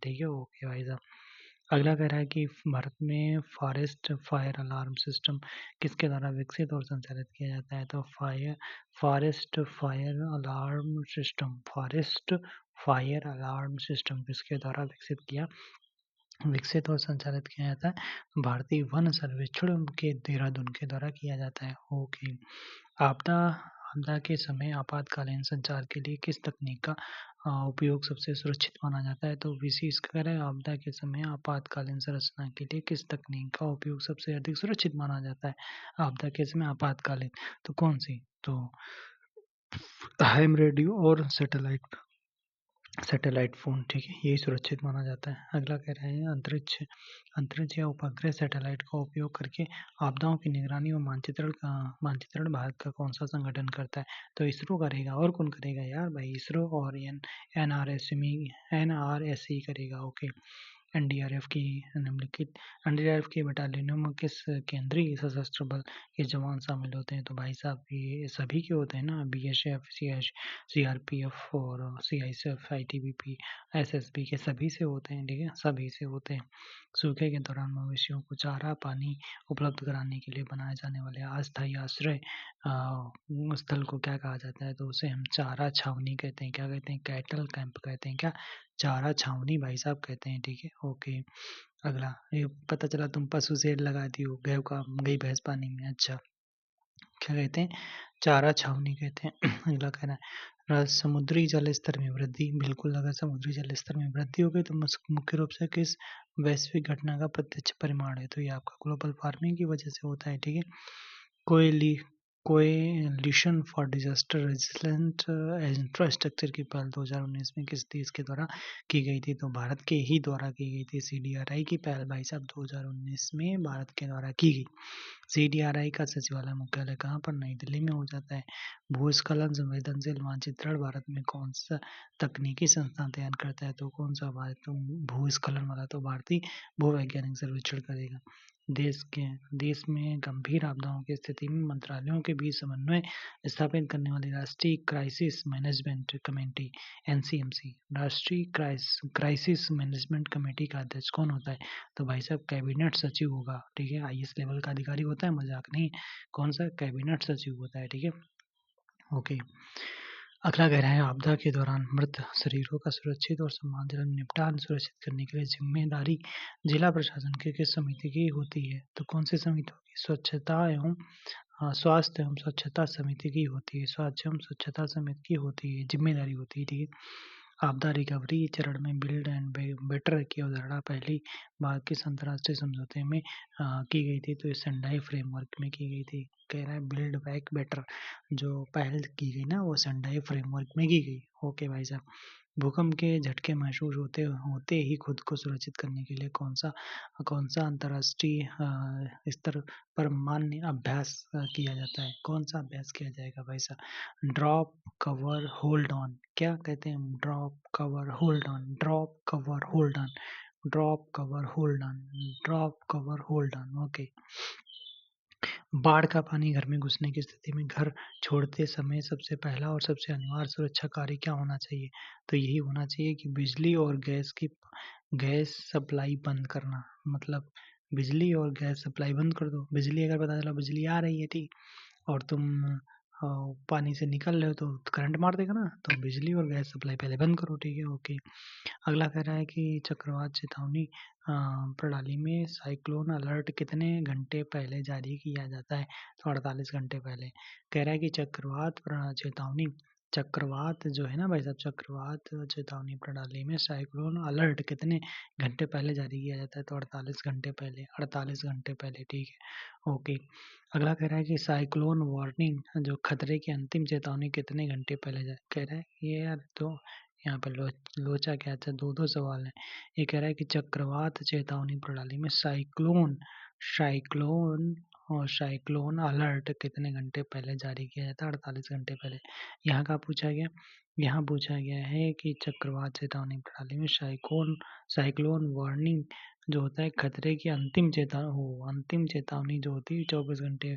ठीक है, ओके भाई साहब। अगला कह रहा है कि भारत में फॉरेस्ट फायर अलार्म सिस्टम किसके द्वारा विकसित और संचालित किया जाता है? तो फॉरेस्ट फायर अलार्म सिस्टम किसके द्वारा विकसित और संचालित किया जाता है? भारतीय वन सर्वेक्षण के देहरादून के द्वारा किया जाता है। ओके। आपदा के समय आपातकालीन संचार के लिए किस तकनीक का उपयोग सबसे सुरक्षित माना जाता है? तो विशेष कर आपदा के समय आपातकालीन संरचना के लिए किस तकनीक का उपयोग सबसे अधिक सुरक्षित माना जाता है? आपदा के समय आपातकालीन, तो कौन सी? तो हैम रेडियो और सैटेलाइट फ़ोन। ठीक है, यही सुरक्षित माना जाता है। अगला कह रहे हैं अंतरिक्ष या उपग्रह सैटेलाइट का उपयोग करके आपदाओं की निगरानी और मानचित्रण भारत का कौन सा संगठन करता है? तो इसरो करेगा। और कौन करेगा यार भाई? इसरो और एनआरएसई करेगा। ओके। एनडीआरएफ की बटालियनों में किस केंद्रीय सशस्त्र बल के जवान शामिल होते हैं? तो भाई साहब ये सभी के होते हैं ना, बीएसएफ, सीआरपीएफ और सीआईएसएफ, आईटीबीपी, एसएसबी के सभी से होते हैं। ठीक है, सभी से होते हैं। सूखे के दौरान मवेशियों को चारा पानी उपलब्ध कराने के लिए बनाए जाने वाले अस्थायी आश्रय स्थल को क्या कहा जाता है? तो उसे हम चारा छावनी कहते हैं। क्या कहते हैं? कैटल कैंप कहते हैं। क्या? चारा छावनी भाई साहब कहते हैं। ठीक है, ओके। अगला, ये पता चला तुम पशु शेड लगा दी हो, गई भैंस पानी में। अच्छा, क्या कहते हैं? चारा छावनी कहते हैं। अगला कहना है समुद्री जल स्तर में वृद्धि। बिल्कुल, अगर समुद्री जल स्तर में वृद्धि हो गई तो मुख्य रूप से किस वैश्विक घटना का प्रत्यक्ष परिमाण है? तो ये आपका ग्लोबल वार्मिंग की वजह से होता है। ठीक है, कोयली coalition for disaster resistant infrastructure की पहल 2019 में किस देश के द्वारा की गई थी? तो भारत के ही द्वारा की गई थी। सीडीआरआई की पहल भाई साहब 2019 में भारत के द्वारा की गई। सीडीआरआई का सचिवालय मुख्यालय कहाँ पर? नई दिल्ली में हो जाता है। भूस्खलन संवेदनशील मानचित्रण भारत में कौन सा तकनीकी संस्थान तैयार करता है? तो कौन सा भारत भूस्खलन वाला? तो भारतीय भूवैज्ञानिक सर्वेक्षण करेगा। देश में गंभीर आपदाओं की स्थिति में मंत्रालयों के बीच समन्वय स्थापित करने वाली राष्ट्रीय क्राइसिस मैनेजमेंट कमेटी एनसीएमसी, राष्ट्रीय क्राइसिस मैनेजमेंट कमेटी का अध्यक्ष कौन होता है? तो भाई साहब कैबिनेट सचिव होगा। ठीक है, आईएएस लेवल का अधिकारी होता है, मजाक नहीं। कौन सा? कैबिनेट सचिव होता है। ठीक है, ओके। अगला कह रहा है आपदा के दौरान मृत शरीरों का सुरक्षित और सम्मानजनक निपटान सुनिश्चित करने के लिए जिम्मेदारी जिला प्रशासन की किस समिति की होती है? तो कौन सी समिति होगी? स्वास्थ्य एवं स्वच्छता समिति की होती है। स्वास्थ्य एवं स्वच्छता समिति की होती है, जिम्मेदारी होती है। ठीक है, आपदा रिकवरी चरण में बिल्ड एंड बेटर की अवधारणा पहली किस अंतर्राष्ट्रीय समझौते में की गई थी? तो ये सेंडाई फ्रेमवर्क में की गई थी। कह रहा है बिल्ड बैक बेटर, जो पहल की गई ना वो सेंडाई फ्रेमवर्क में की गई। ओके भाई साहब। भूकंप के झटके महसूस होते होते ही खुद को सुरक्षित करने के लिए कौन सा अंतर्राष्ट्रीय स्तर पर मान्य अभ्यास किया जाता है? कौन सा अभ्यास किया जाएगा भाई साहब? Drop, cover, hold on. क्या कहते हैं? Drop, cover, hold on. Drop, cover, hold on. Drop, cover, hold on. Drop, cover, hold on. Okay. बाढ़ का पानी घर में घुसने की स्थिति में घर छोड़ते समय सबसे पहला और सबसे अनिवार्य सुरक्षा कार्य क्या होना चाहिए? तो यही होना चाहिए कि बिजली और गैस सप्लाई बंद करना। मतलब बिजली और गैस सप्लाई बंद कर दो। बिजली अगर पता चला बिजली आ रही है ठीक, और तुम पानी से निकल रहे हो तो करंट मार देगा ना, तो बिजली और गैस सप्लाई पहले बंद करो। ठीक है, ओके। अगला कह रहा है कि चक्रवात चेतावनी प्रणाली में साइक्लोन अलर्ट कितने घंटे पहले जारी किया जाता है? तो 48 घंटे पहले। कह रहा है कि चक्रवात जो है ना भाई साहब, चक्रवात चेतावनी प्रणाली में साइक्लोन अलर्ट कितने घंटे पहले जारी किया जाता है? तो 48 घंटे पहले। 48 घंटे पहले, ठीक है, ओके। अगला कह रहा है कि साइक्लोन वार्निंग जो खतरे की अंतिम चेतावनी कितने घंटे पहले कह रहा है ये यार, तो यहाँ पे लोचा क्या था, दो सवाल है। ये कह रहा है कि चक्रवात चेतावनी प्रणाली में साइक्लोन और साइक्लोन अलर्ट कितने घंटे पहले जारी किया जाता है? 48 घंटे पहले। यहाँ पूछा गया है कि चक्रवात चेतावनी प्रणाली में साइक्लोन वार्निंग जो होता है खतरे की अंतिम चेतावनी जो होती है 24 घंटे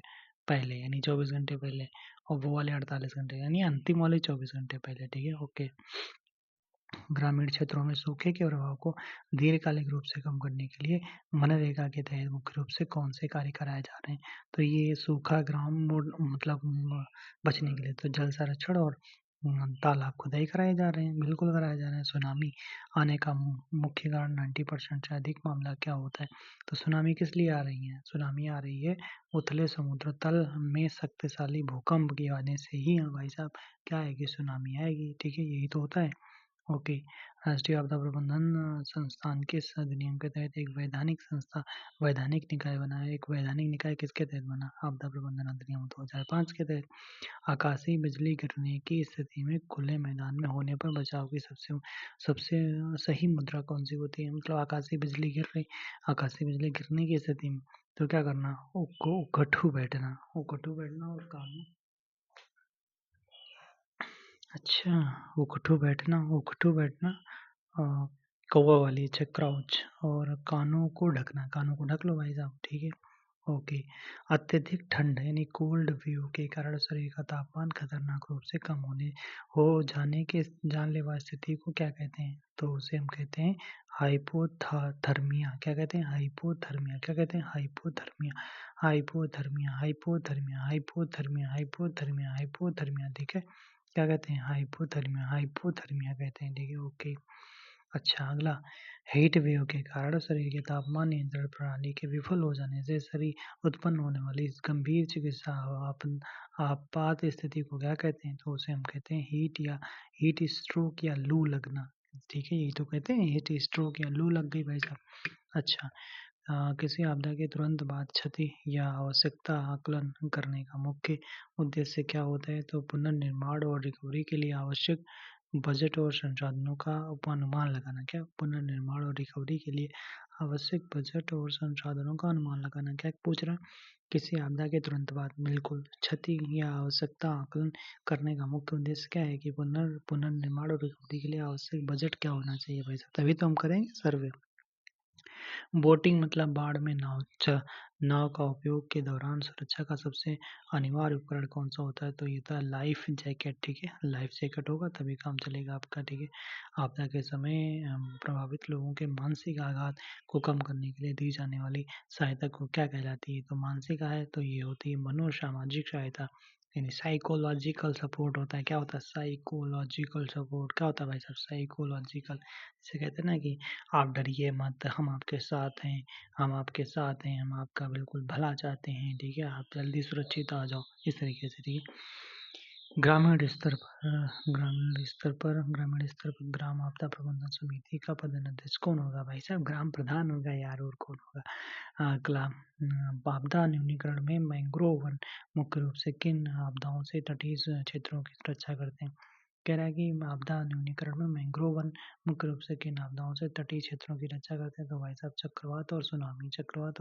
पहले, यानी 24 घंटे पहले, और वो वाले 48 घंटे, यानी अंतिम वाले 24 घंटे पहले। ठीक है, ओके। ग्रामीण क्षेत्रों में सूखे के प्रभाव को दीर्घकालिक रूप से कम करने के लिए मनरेगा के तहत मुख्य रूप से कौन से कार्य कराए जा रहे हैं? तो ये सूखा मतलब बचने के लिए तो जल संरक्षण और तालाब खुदाई कराए जा रहे हैं, बिल्कुल कराए जा रहे हैं। सुनामी आने का मुख्य कारण 90% से अधिक मामला क्या होता है? तो सुनामी किस लिए आ रही है? सुनामी आ रही है उथले समुद्र तल में शक्तिशाली भूकंप की आने से ही भाई साहब क्या आएगी? सुनामी आएगी। ठीक है, यही तो होता है, ओके। राष्ट्रीय आपदा प्रबंधन संस्थान किस अधिनियम के तहत एक वैधानिक निकाय बना है? एक वैधानिक निकाय किसके तहत बना? आपदा प्रबंधन अधिनियम 2005 के तहत। आकाशीय बिजली गिरने की स्थिति में खुले मैदान में होने पर बचाव की सबसे सबसे सही मुद्रा कौन सी होती है? मतलब आकाशीय बिजली गिरने की स्थिति में तो क्या करना? उकट्ठू बैठना और काम। अच्छा, उकट्ठू बैठना अ, कौवा वाली अच्छा, क्राउच, और कानों को ढक लो भाई साहब। ठीक है, ओके। अत्यधिक ठंड यानी कोल्ड व्यू के कारण शरीर का तापमान खतरनाक रूप से कम हो जाने के जानलेवा स्थिति को क्या कहते हैं? तो उसे हम कहते हैं हाइपोथर्मिया। क्या कहते हैं? हाइपोथर्मिया। क्या कहते हैं? Hypothermia. Hypothermia, hypothermia, hypothermia, hypothermia, hypothermia. ठीक है, क्या कहते हैं? हाइपोथर्मिया, हाइपोथर्मिया कहते हैं। ठीक है, ओके। अच्छा, अगला, हीट वेव के कारण शरीर के तापमान नियंत्रण प्रणाली के विफल हो जाने से शरीर उत्पन्न होने वाली इस गंभीर चिकित्सा आपात स्थिति को क्या कहते हैं? तो उसे हम कहते हैं हीट स्ट्रोक या लू लगना। ठीक है, यही तो कहते हैं, हीट स्ट्रोक या लू लग गई भाई साहब। अच्छा, किसी आपदा के तुरंत बाद क्षति या आवश्यकता आकलन करने का मुख्य उद्देश्य क्या होता है? तो पुनर्निर्माण और रिकवरी के लिए आवश्यक बजट और संसाधनों का अनुमान लगाना। क्या? पुनर्निर्माण और रिकवरी के लिए आवश्यक बजट और संसाधनों का अनुमान लगाना। क्या पूछ रहा? किसी आपदा के तुरंत बाद बिल्कुल क्षति या आवश्यकता आकलन करने का मुख्य उद्देश्य क्या है? कि पुनर्निर्माण और रिकवरी के लिए आवश्यक बजट क्या होना चाहिए भाई साहब? तभी तो हम करेंगे सर्वे। बोटिंग मतलब बाढ़ में नाव का उपयोग के दौरान सुरक्षा का सबसे अनिवार्य उपकरण कौन सा होता है? तो ये था लाइफ जैकेट। ठीक है, लाइफ जैकेट होगा तभी काम चलेगा आपका। ठीक है, आपदा के समय प्रभावित लोगों के मानसिक आघात को कम करने के लिए दी जाने वाली सहायता को क्या कहलाती है? तो मानसिक है तो ये होती है मनोसामाजिक सहायता, यानी साइकोलॉजिकल सपोर्ट होता है। क्या होता है? Psychological support. क्या होता है भाई साहब? साइकोलॉजिकल। जैसे कहते हैं ना कि आप डरिए मत, हम आपके साथ हैं, हम आपका बिल्कुल भला चाहते हैं। ठीक है, आप जल्दी सुरक्षित आ जाओ, इस तरीके से। ठीक है, ग्रामीण स्तर पर ग्राम आपदा प्रबंधन समिति का पदाध्यक्ष कौन होगा? भाई साहब ग्राम प्रधान होगा यार, और कौन होगा? आपदा न्यूनीकरण में मैंग्रोव वन मुख्य रूप से किन आपदाओं से तटीय क्षेत्रों की रक्षा करते हैं? कह रहा है कि आपदा न्यूनीकरण में मैंग्रोव वन मुख्य रूप से किन आपदाओं से तटीय क्षेत्रों की रक्षा करते हैं? तो भाई साहब चक्रवात और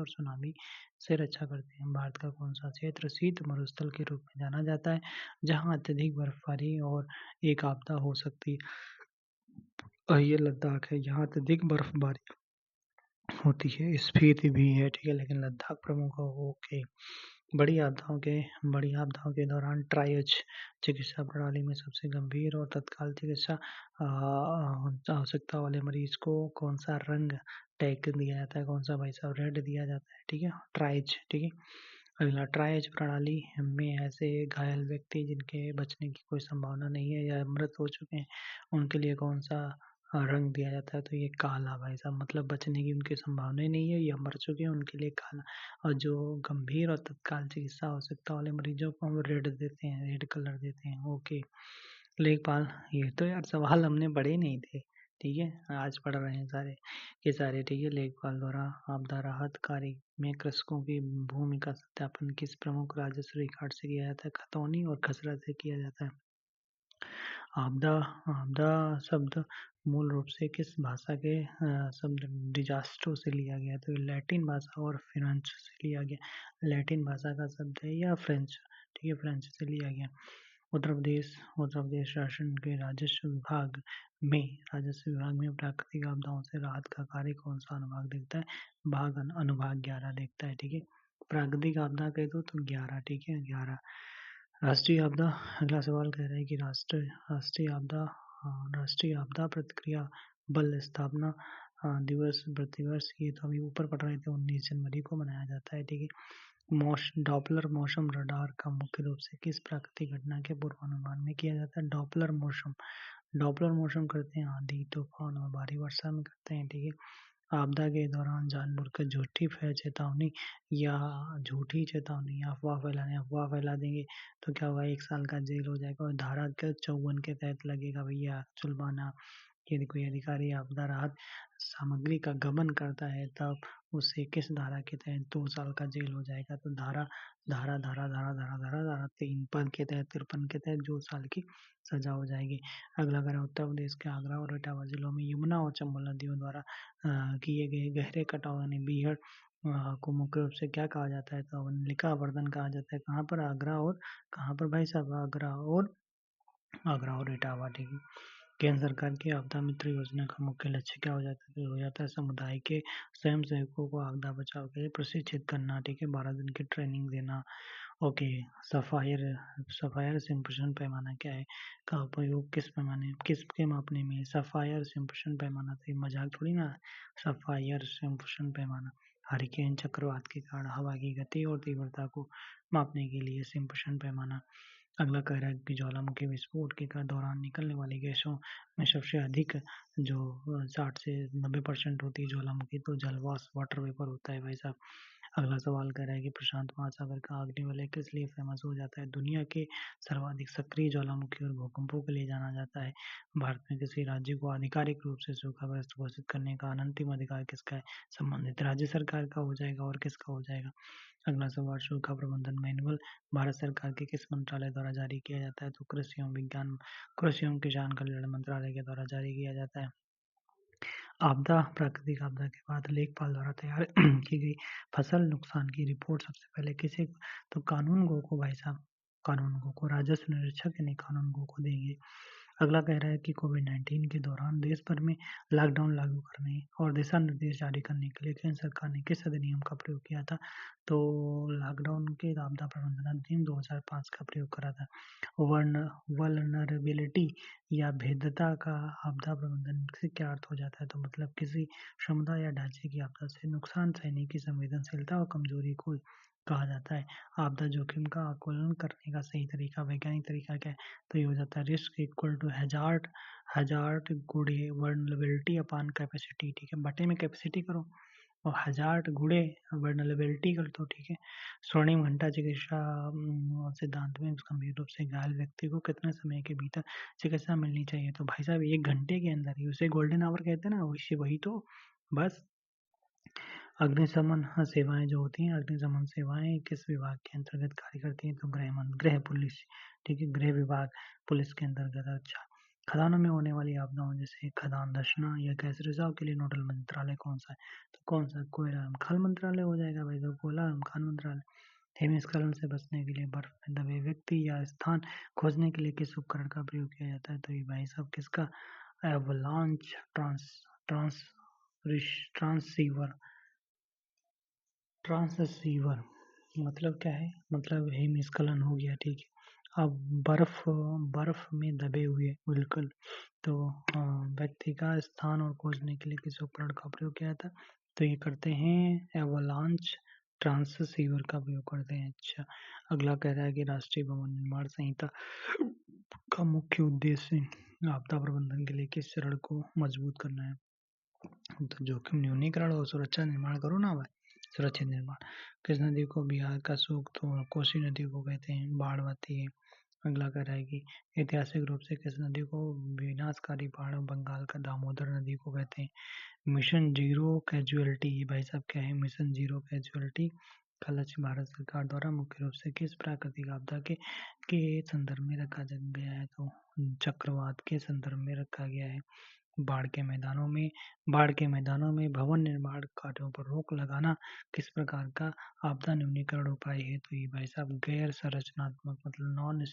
सुनामी से रक्षा करते हैं। भारत का कौन सा क्षेत्र शीत मरुस्थल के रूप में जाना जाता है, जहाँ अत्यधिक बर्फबारी और एक आपदा हो सकती है? ये लद्दाख है, यहाँ अत्यधिक बर्फबारी होती है। स्फीति भी है, ठीक है, लेकिन लद्दाख प्रमुख है। ओके। बड़ी आपदाओं के दौरान ट्राइएज चिकित्सा प्रणाली में सबसे गंभीर और तत्काल चिकित्सा आवश्यकता वाले मरीज को कौन सा रंग टैग दिया जाता है? कौन सा भाई साहब? रेड दिया जाता है, ठीक है, ट्राइज, ठीक है। अगला, ट्राइज प्रणाली में ऐसे घायल व्यक्ति जिनके बचने की कोई संभावना नहीं है या मृत हो चुके हैं, उनके लिए कौन सा रंग दिया जाता है? तो ये काला भाई साहब, मतलब बचने की उनकी संभावना ही नहीं है या मर चुके हैं, उनके लिए काला। और जो गंभीर और तत्काल चिकित्सा आवश्यकता वाले मरीजों को हम रेड देते हैं, रेड कलर देते हैं। ओके। लेखपाल, ये तो यार सवाल हमने पढ़े नहीं थे, ठीक है, आज पढ़ रहे हैं सारे के सारे, ठीक है। लेखपाल द्वारा आपदा राहत कार्य में कृषकों की भूमि का सत्यापन किस प्रमुख राजस्व रिकॉर्ड से किया जाता है? खतौनी और खसरा से किया जाता है। आपदा आपदा शब्द मूल रूप से किस भाषा के शब्द डिजास्ट्रो से लिया गया? तो लैटिन भाषा और फ्रेंच से लिया गया। लैटिन भाषा का शब्द है या फ्रेंच, ठीक है, फ्रेंच से लिया गया। उत्तर प्रदेश शासन के राजस्व विभाग में प्राकृतिक आपदाओं से राहत का कार्य कौन सा अनुभाग देखता है? अनुभाग 11 देखता है, ठीक है। प्राकृतिक आपदा कह दो तो 11, ठीक है, 11। राष्ट्रीय आपदा, अगला सवाल कह रहा है कि राष्ट्रीय आपदा प्रतिक्रिया बल स्थापना दिवस प्रतिवर्ष, ये तो अभी ऊपर पढ़ रहे थे, 19 जनवरी को मनाया जाता है, ठीक है। डॉपलर मौसम रडार का मुख्य रूप से किस प्राकृतिक घटना के पूर्वानुमान में किया जाता है? डॉपलर मौसम करते हैं आंधी, तूफान और भारी वर्षा में करते हैं, ठीक है। आपदा के दौरान जानबूझकर चेतावनी या अफवाह फैला देंगे तो क्या होगा? 1 साल का जेल हो जाएगा और धारा 54 के तहत लगेगा भैया जुर्माना। यदि कोई अधिकारी आपदा राहत सामग्री का गबन करता है तब उसे किस धारा के तहत 2 साल का जेल हो जाएगा? तो धारा धारा धारा धारा धारा धारा धारा 53 के तहत 53 के तहत 2 साल की सजा हो जाएगी। अगला करें, उत्तर प्रदेश के आगरा और इटावा जिलों में यमुना और चंबल नदियों द्वारा किए गए गहरे कटाव यानी बीहड़ को मुख्य रूप से क्या कहा जाता है? तो लिखा वर्धन कहा जाता है। कहाँ पर? आगरा और कहाँ पर भाई साहब? आगरा और इटावा, ठीक है। केंद्र सरकार की आपदा मित्र योजना का मुख्य लक्ष्य क्या हो जाता है? तो हो जाता है समुदाय के स्वयं सेवकों को आपदा बचाव के लिए प्रशिक्षित करना, ठीक है, 12 दिन की ट्रेनिंग देना। ओके। सफायर सफायर सिम्पशन पैमाना क्या है? का उपयोग किसके मापने में? सफायर सिम्पशन पैमाना, तो ये मजाक थोड़ी ना। सफायर सिम्पशन पैमाना हरिकेन चक्रवात के कारण हवा की गति और तीव्रता को मापने के लिए सिम्पशन पैमाना। अगला कह रहा है कि ज्वालामुखी विस्फोट के दौरान निकलने वाली गैसों में सबसे अधिक जो 60 से 90% होती है ज्वालामुखी, तो जलवाष्प वाटर वेपर होता है भाई साहब। अगला सवाल कह रहा है कि प्रशांत महासागर का अग्निवलय किस लिए फेमस हो जाता है? दुनिया के सर्वाधिक सक्रिय ज्वालामुखी और भूकंपों के लिए जाना जाता है। भारत में किसी राज्य को आधिकारिक रूप से सूखाग्रस्त घोषित करने का अंतिम अधिकार किसका है? संबंधित राज्य सरकार का हो जाएगा। और किसका हो जाएगा? अगला सवाल, सूखा प्रबंधन मैनुअल भारत सरकार के किस मंत्रालय द्वारा जारी किया जाता है? तो कृषि एवं किसान कल्याण मंत्रालय के द्वारा जारी किया जाता है। प्राकृतिक आपदा के बाद लेखपाल द्वारा तैयार की गई फसल नुकसान की रिपोर्ट सबसे पहले किसे? तो कानून गो को भाई साहब, कानून गो को, राजस्व निरीक्षक यानी कानून गो को देंगे। अगला कह रहा है कि कोविड-19 के दौरान देश भर में लॉकडाउन लागू करने और दिशा निर्देश जारी करने के लिए केंद्र सरकार ने किस अधिनियम का प्रयोग किया था? तो लॉकडाउन के आपदा प्रबंधन अधिनियम 2005 का प्रयोग करा था। वल्नरेबिलिटी या भेद्यता का आपदा प्रबंधन से क्या अर्थ हो जाता है? तो मतलब किसी समुदाय या ढांचे की आपदा से नुकसान सहने की संवेदनशीलता और कमजोरी को कहा जाता है। आपदा जोखिम का आकलन करने का सही तरीका, वैज्ञानिक तरीका क्या है? तो ये हो जाता है risk equal to hazard good vulnerability upon capacity, ठीक है, बटे में कैपेसिटी करो और हजार्ड गुणे वल्नरेबिलिटी कर दो, ठीक है। स्वर्णिम घंटा चिकित्सा सिद्धांत में गंभीर रूप से घायल व्यक्ति को कितने समय के भीतर चिकित्सा मिलनी चाहिए? तो भाई साहब 1 घंटे के अंदर ही, उसे गोल्डन आवर कहते हैं ना, वही तो बस। अग्निशमन सेवाएं जो होती हैं, अग्निशमन सेवाएं किस विभाग के अंतर्गत कार्य करती हैं? तो गृह पुलिस, ठीक है, गृह विभाग पुलिस के अंतर्गत। अच्छा, खदानों में होने वाली आपदाओं जैसे खदान धंसना या गैस रिसाव के लिए नोडल मंत्रालय कौन सा है? तो कौन सा? कोयला एवं खान मंत्रालय हो जाएगा भाई, तो कोयला एवं खान मंत्रालय। हिमस्खलन से बचने के लिए बर्फ में दबे व्यक्ति या स्थान खोजने के लिए किस उपकरण का प्रयोग किया जाता है? तो ये भाई साहब किसका? एवलांच ट्रांस ट्रांसीवर ट्रांससीवर मतलब क्या है? मतलब हिमस्खलन हो गया, ठीक है। अब बर्फ में दबे हुए बिल्कुल, तो व्यक्ति का स्थान और खोजने के लिए किस उपकरण का प्रयोग किया था? तो ये करते हैं एवलांच ट्रांससीवर का प्रयोग करते हैं। अच्छा, अगला कह रहा है कि राष्ट्रीय भवन निर्माण संहिता का मुख्य उद्देश्य आपदा प्रबंधन के लिए किस चरण को मजबूत करना है? तो जोखिम न्यूनीकरण और सुरक्षा निर्माण करो ना भाई, सुरक्षित निर्माण। किस नदी को बिहार का सूख तो कोसी नदी को कहते हैं, बाढ़ आती है। अगला कह रहा है कि ऐतिहासिक रूप से किस नदी को विनाशकारी बाढ़ बंगाल का दामोदर नदी को कहते हैं? मिशन जीरो कैजुअलिटी, भाई साहब क्या है मिशन जीरो कैजुअलिटी का लक्ष्य भारत सरकार द्वारा मुख्य रूप से किस प्राकृतिक आपदा के संदर्भ में रखा गया है? तो चक्रवात के संदर्भ में रखा गया है। बाढ़ के मैदानों में भवन निर्माण कार्यों पर रोक लगाना किस प्रकार का आपदा न्यूनीकरण उपाय है? तो ये भाई साहब गैर संरचनात्मक मतलब नॉन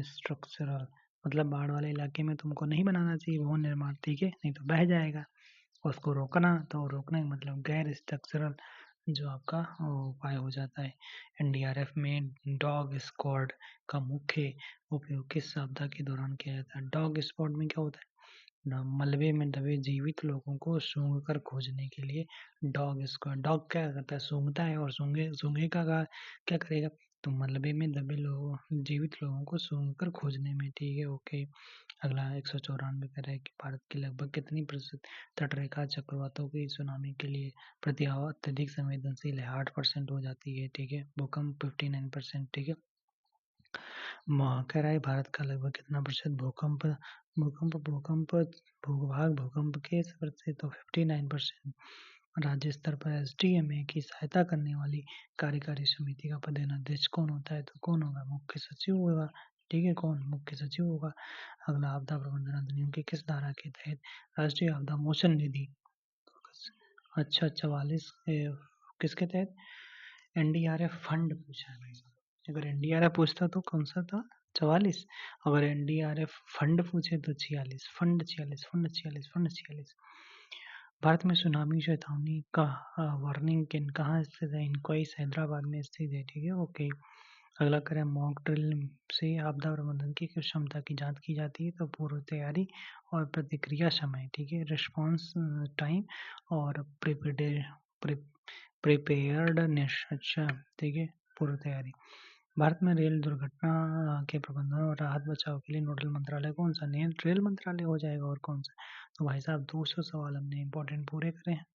स्ट्रक्चरल मतलब बाढ़ वाले इलाके में तुमको नहीं बनाना चाहिए भवन निर्माण, ठीक है, नहीं तो बह जाएगा। उसको रोकना, तो रोकने का मतलब गैर स्ट्रक्चरल जो आपका उपाय हो जाता है। एनडीआरएफ में डॉग स्क्वाड का मुख्य उपयोग किस आपदा के दौरान किया जाता है? डॉग स्क्वाड में क्या होता है? मलबे में दबे जीवित लोगों को सूंघकर खोजने के लिए डॉग स्क्वाड। डॉग क्या करता है? सूंघता है, और सूंघेगा का क्या करेगा? तो मलबे में दबे लोगों जीवित लोगों को सूंघकर खोजने में, ठीक है, ओके। अगला 194 कह रहा है कि भारत की लगभग कितनी प्रतिशत तटरेखा चक्रवातों की सुनामी के लिए प्रति अत्यधिक संवेदनशील है? 8% हो जाती है, ठीक है। भूकंप 59%, ठीक है। कह रहा है भारत का लगभग कितना प्रतिशत भूकंप भूकंप भूकंप भूभाग भूकंप के से तो 59%। राज्य स्तर पर एसडीएमए की सहायता करने वाली कार्यकारी समिति का पदेनाध्यक्ष कौन होता है? तो कौन होगा? मुख्य सचिव होगा, ठीक है। कौन? मुख्य सचिव होगा। अगला आपदा प्रबंधन अधिनियम की किस धारा के तहत राष्ट्रीय आपदा मोचन निधि? अच्छा, 44 किसके तहत? एनडीआरएफ फंड पूछा है भाई। अगर एनडीआरएफ पूछता तो कौन सा था? 44। अगर एनडीआरएफ फंड पूछे तो 46। Fund 46, fund 46, fund 46। भारत में सुनामी चेतावनी का वार्निंग किन कहाँ स्थित है? इनक्वाइस हैदराबाद में स्थित है, ठीक है, ओके। अगला करें मॉक ड्रिल से आपदा प्रबंधन की किस क्षमता की जांच की जाती है? तो पूर्व तैयारी और प्रतिक्रिया समय, ठीक है, रिस्पॉन्स टाइम और प्रिपेयर्डनेस। अच्छा, ठीक है, पूर्व तैयारी। भारत में रेल दुर्घटना के प्रबंधन और राहत बचाव के लिए नोडल मंत्रालय कौन सा? रेल मंत्रालय हो जाएगा, और कौन सा? तो भाई साहब 200 सवाल हमने इम्पोर्टेंट पूरे करे हैं।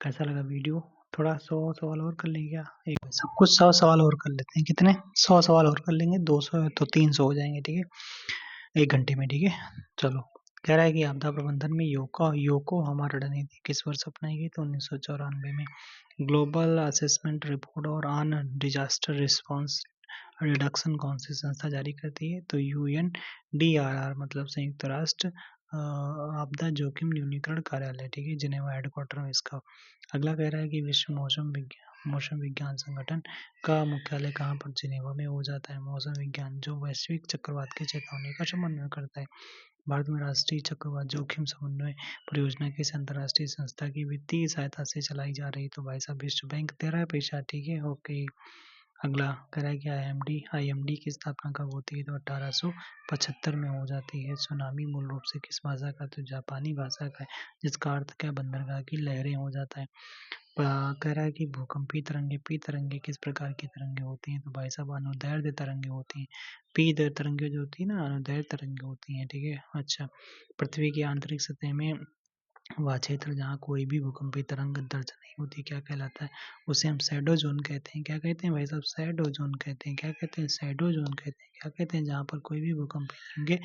कैसा लगा वीडियो? थोड़ा 100 सवाल और कर लेंगे क्या? एक सब कुछ 100 सवाल और कर लेते हैं। कितने? 100 सवाल और कर लेंगे, 200 तो 300 हो जाएंगे, ठीक है, 1 घंटे में, ठीक है। चलो, कह रहा है कि आपदा प्रबंधन में योकोहामा रणनीति किस वर्ष अपनाई गई? तो 1994 में। ग्लोबल असेसमेंट रिपोर्ट और ऑन डिजास्टर रिस्पांस रिडक्शन कौन सी संस्था जारी करती है? तो यूएनडीआरआर मतलब संयुक्त राष्ट्र आपदा जोखिम न्यूनीकरण कार्यालय, ठीक है, जिनेवा हेडक्वार्टर में इसका। अगला कह रहा है कि विश्व मौसम विज्ञान संगठन का मुख्यालय कहाँ पर? जिनेवा में हो जाता है। मौसम विज्ञान जो वैश्विक चक्रवात की चेतावनी का समन्वय करता है। भारत में राष्ट्रीय चक्रवात जोखिम समन्वय परियोजना किस अंतर्राष्ट्रीय संस्था की वित्तीय सहायता से चलाई जा रही? तो भाई साहब विश्व बैंक दे रहा है पैसा, ठीक है, ओके। अगला कह रहा है कि आईएमडी की स्थापना कब होती है? तो 1875 में हो जाती है। सुनामी मूल रूप से किस भाषा का? तो जापानी भाषा का है, जिसका अर्थ क्या? बंदरगाह की लहरें हो जाता है। कह रहा है कि भूकंपी तरंगे पी तरंगे किस प्रकार की तरंगे होती हैं? तो भाई साहब अनुदैर्ध्य तरंगे होती हैं। पी तरंगे जो होती है ना, अनुदैर्ध्य तरंगे होती हैं, ठीक है। अच्छा, पृथ्वी की आंतरिक सतह में वह क्षेत्र जहाँ कोई भी भूकंपीय तरंग दर्ज नहीं होती क्या कहलाता है? उसे हम शैडो ज़ोन कहते हैं। क्या कहते हैं भाई साहब? शैडो ज़ोन कहते हैं। क्या कहते हैं? शैडो ज़ोन कहते हैं। क्या कहते हैं? जहाँ पर कोई भी भूकंपीय तरंगें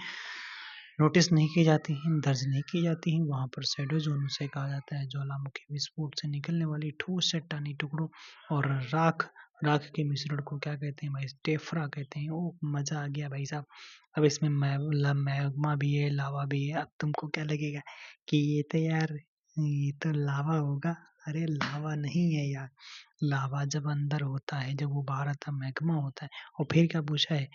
नोटिस नहीं की जाती हैं, दर्ज नहीं की जाती हैं, वहाँ पर शैडो ज़ोन उसे कहा जाता है। ज्वालामुखी विस्फोट से निकलने वाली ठोस चट्टानी टुकड़ों और राख राख के मिश्रण को क्या कहते हैं भाई? टेफ्रा कहते हैं। ओह! मज़ा आ गया भाई साहब। अब इसमें मैग्मा भी है, लावा भी है। अब तुमको क्या लगेगा कि ये तो लावा होगा। अरे लावा नहीं है यार। लावा जब अंदर होता है, जब वो बाहर आता है मैग्मा होता है। और फिर क्या पूछा है